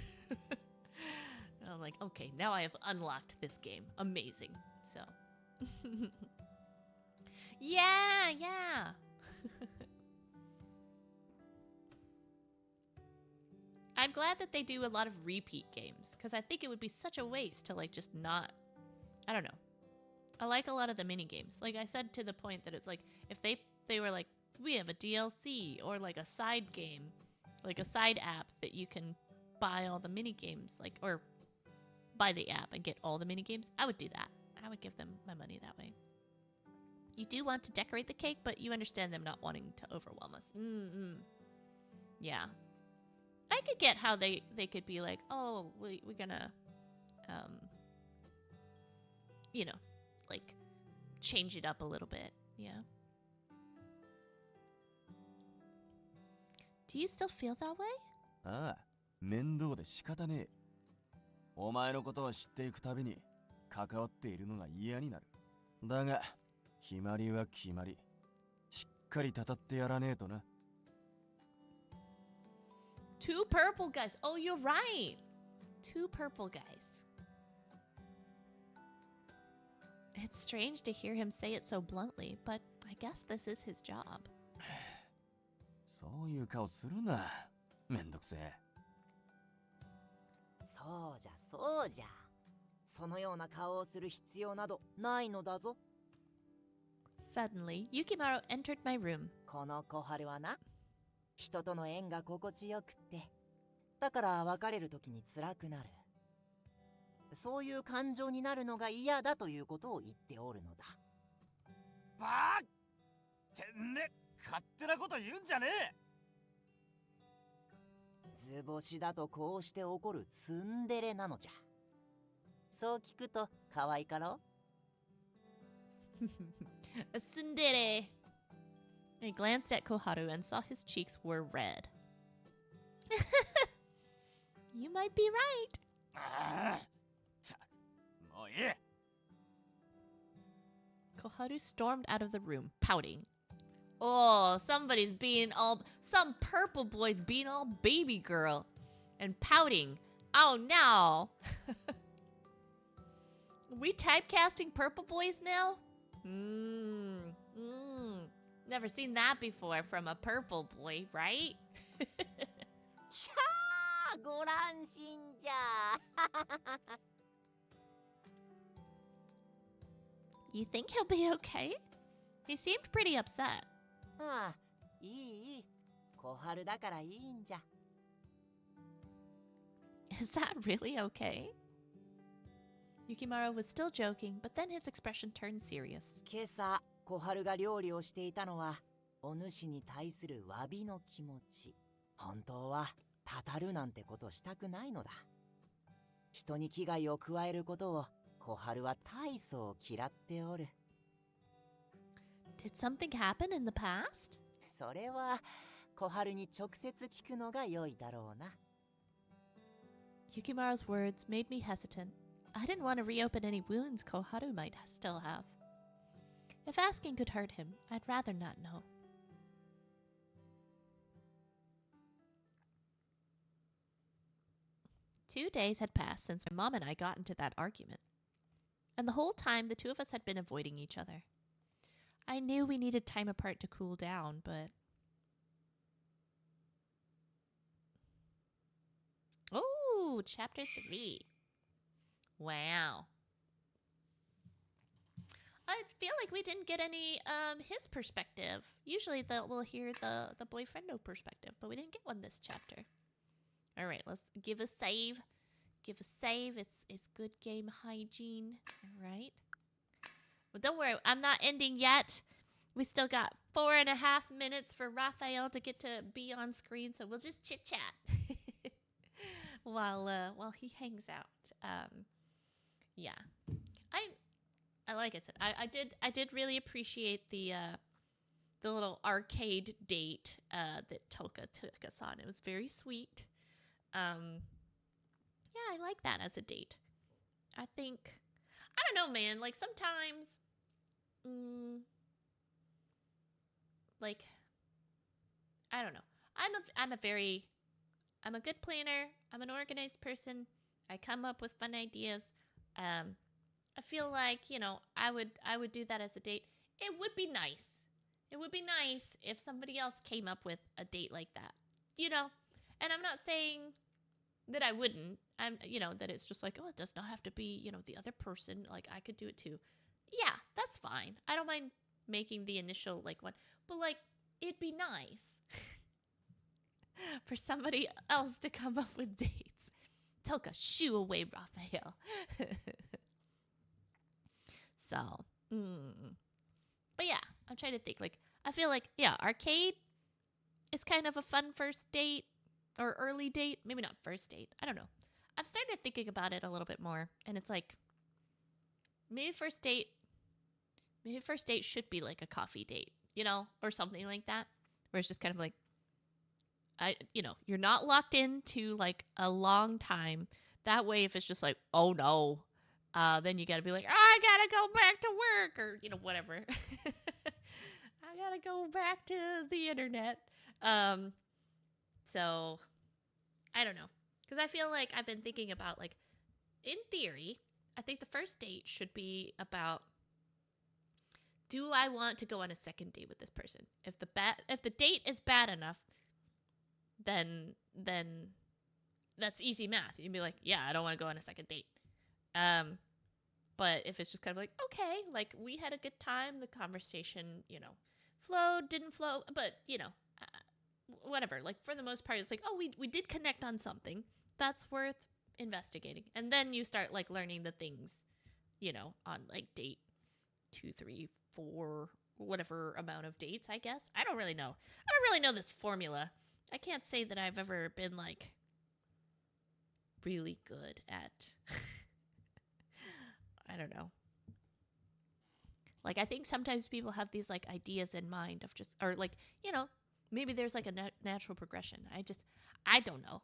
I'm like, okay, now I have unlocked this game. Amazing. So. Yeah. I'm glad that they do a lot of repeat games. Because I think it would be such a waste to, like, just not... I don't know. I like a lot of the mini games. Like I said, to the point that it's like, if they were like, we have a DLC or like a side game, like a side app that you can buy all the mini games, like, or buy the app and get all the mini games, I would do that. I would give them my money that way. You do want to decorate the cake, but you understand them not wanting to overwhelm us. Yeah. I could get how they could be like, oh, we're gonna, you know, like, change it up a little bit. Yeah. Do you still feel that way? ああ、面倒で仕方ねえ。お前のことを知っていくたびに関わっているのが嫌になる。だが、決まりは決まり。しっかりたたってやらねえとな。Two purple guys. Oh, you're right. Two purple guys. It's strange to hear him say it so bluntly, but I guess this is his job. そういう顔するな。めんどくせえ。そうじゃそうじゃ。そのような顔をする必要などないのだぞ。Suddenly, Yukimaru entered my room. この小春はな、人との縁が心地よくって、だから別れる時に辛くなる。そういう感情になるのが嫌だということを言っておるのだ。バーてね、勝手なこと言うんじゃねえ。図星だとこうして怒るツンデレなのじゃ。そう聞くと可愛いかろう。Tsundere. I glanced at Koharu and saw his cheeks were red. You might be right. ああ、もういい。Koharu stormed out of the room, pouting. Oh, some purple boy's being all baby girl and pouting. Oh no. We typecasting purple boys now? Never seen that before from a purple boy, right? ひゃー、ご乱心じゃ。You think he'll be okay? He seemed pretty upset. ああ、いい。小春だからいいんじゃ。Is that really okay? Yukimaru was still joking, but then his expression turned serious. 今朝、小春が料理をしていたのは、お主に対する詫びの気持ち。本当は、たたるなんてことしたくないのだ。人に危害を加えることを、小春は大層嫌っておる。Did something happen in the past? それは、小春に直接聞くのが良いだろうな。Yukimaru's words made me hesitant. I didn't want to reopen any wounds Koharu might still have. If asking could hurt him, I'd rather not know. Two days had passed since my mom and I got into that argument. And the whole time, the two of us had been avoiding each other. I knew we needed time apart to cool down, but... Oh, chapter 3. Wow. I feel like we didn't get any his perspective. Usually we'll hear the boyfriendo perspective, but we didn't get one this chapter. All right, let's give a save. give a save. It's good game hygiene. All right. Well, don't worry. I'm not ending yet. We still got 4.5 minutes for Raphael to get to be on screen, so we'll just chit chat while he hangs out. Yeah, I like I said, I did really appreciate the little arcade date that Toka took us on. It was very sweet. Yeah, I like that as a date. I think I don't know, man. Like sometimes, like I don't know. I'm a good planner. I'm an organized person. I come up with fun ideas. I feel like, I would do that as a date. It would be nice. It would be nice if somebody else came up with a date like that. And I'm not saying that I wouldn't. That it's just like, oh, it does not have to be, the other person. Like I could do it too. Yeah, that's fine. I don't mind making the initial one. But it'd be nice for somebody else to come up with dates. Toka, shoo away, Raphael. So, but yeah, I'm trying to think. I feel like, yeah, arcade is kind of a fun first date or early date. Maybe not first date. I don't know. I've started thinking about it a little bit more, and it's like maybe first date should be like a coffee date, or something like that, where it's just kind of like, you're not locked into a long time. That way, if it's just like, oh no, then you got to be like, oh, I got to go back to work or, whatever. I got to go back to the internet. So I don't know. Because I feel like I've been thinking about in theory, I think the first date should be about, do I want to go on a second date with this person? If the date is bad enough, then that's easy math. You'd be like, yeah, I don't want to go on a second date. But if it's just kind of okay, we had a good time, the conversation, flowed, didn't flow, but whatever. For the most part, it's oh, we did connect on something that's worth investigating, and then you start learning the things, on date 2, 3, 4, whatever amount of dates. I guess I don't really know. I don't really know this formula. I can't say that I've ever been really good at I don't know. I think sometimes people have these ideas in mind of just, or maybe there's a natural progression. I don't know.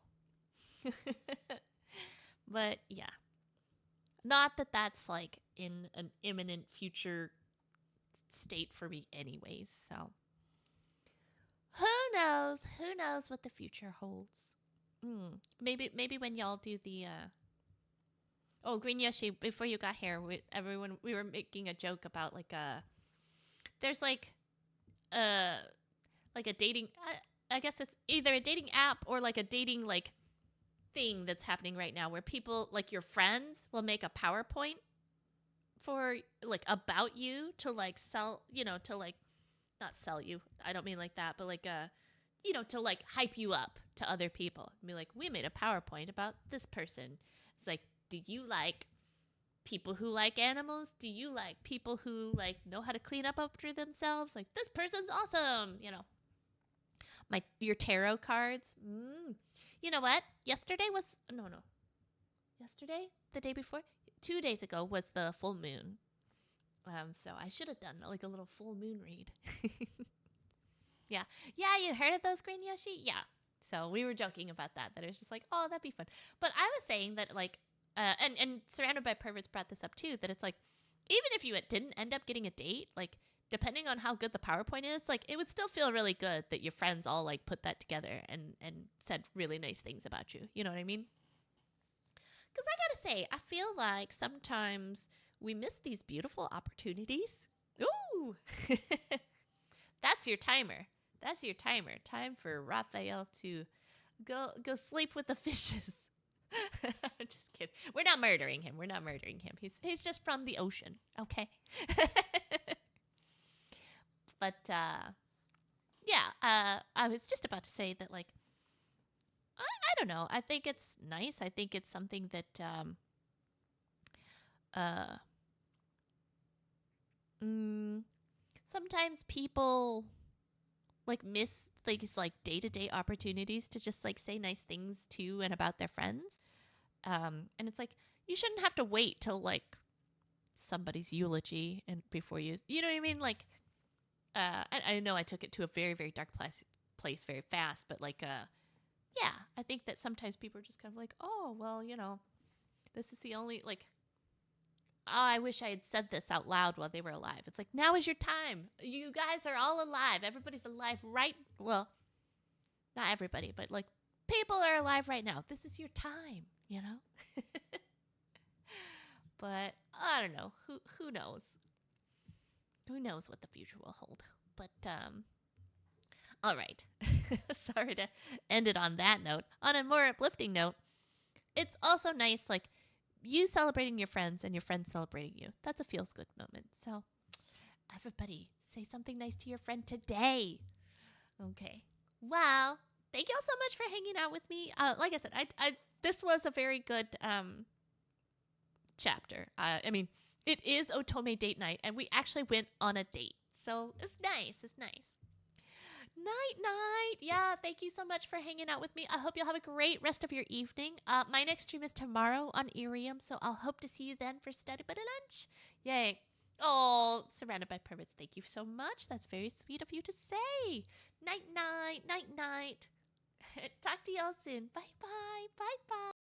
But yeah, not that that's in an imminent future state for me anyways. So who knows what the future holds. Maybe when y'all do the oh, Green Yoshi, before you got here, we were making a joke about there's a dating, I guess it's either a dating app or a dating thing that's happening right now where people your friends will make a PowerPoint for about you to sell, to not sell you. I don't mean like that, but to hype you up to other people. And be we made a PowerPoint about this person. It's do you like people who like animals? Do you like people who know how to clean up after themselves? This person's awesome, your tarot cards. You know what? Yesterday, the day before, 2 days ago was the full moon. So I should have done a little full moon read. Yeah, you heard of those, Green Yoshi? Yeah. So we were joking about that it was just oh, that'd be fun. But I was saying that and Surrounded by Perverts brought this up too, that it's even if you didn't end up getting a date, depending on how good the PowerPoint is, it would still feel really good that your friends all put that together and said really nice things about you. You know what I mean? Because I gotta say, I feel like sometimes we miss these beautiful opportunities. Ooh! That's your timer. Time for Raphael to go sleep with the fishes. I'm just kidding. We're not murdering him. He's just from the ocean, okay? But yeah, I was just about to say that I don't know. I think it's nice. I think it's something that sometimes people like miss these like day-to-day opportunities to just like say nice things to and about their friends. And it's like you shouldn't have to wait till like somebody's eulogy and before you know what I mean? Like I know I took it to a very, very dark place very fast, but like yeah, I think that sometimes people are just kind of like, oh well, you know, this is the only like oh, I wish I had said this out loud while they were alive. It's like, now is your time. You guys are all alive. Everybody's alive right. Well, not everybody, but like people are alive right now. This is your time, you know? But I don't know. Who knows? Who knows what the future will hold? But all right. Sorry to end it on that note. On a more uplifting note, it's also nice like you celebrating your friends and your friends celebrating you. That's a feels good moment. So everybody say something nice to your friend today. Okay. Well, thank you all so much for hanging out with me. Like I said, I this was a very good chapter. I mean, it is Otome date night, and we actually went on a date. So it's nice. It's nice. Night. Yeah, thank you so much for hanging out with me. I hope you'll have a great rest of your evening. My next stream is tomorrow on Iriam, so I'll hope to see you then for study buddy lunch. Yay. Oh, surrounded by perverts. Thank you so much. That's very sweet of you to say. Night. Talk to y'all soon. Bye. Bye.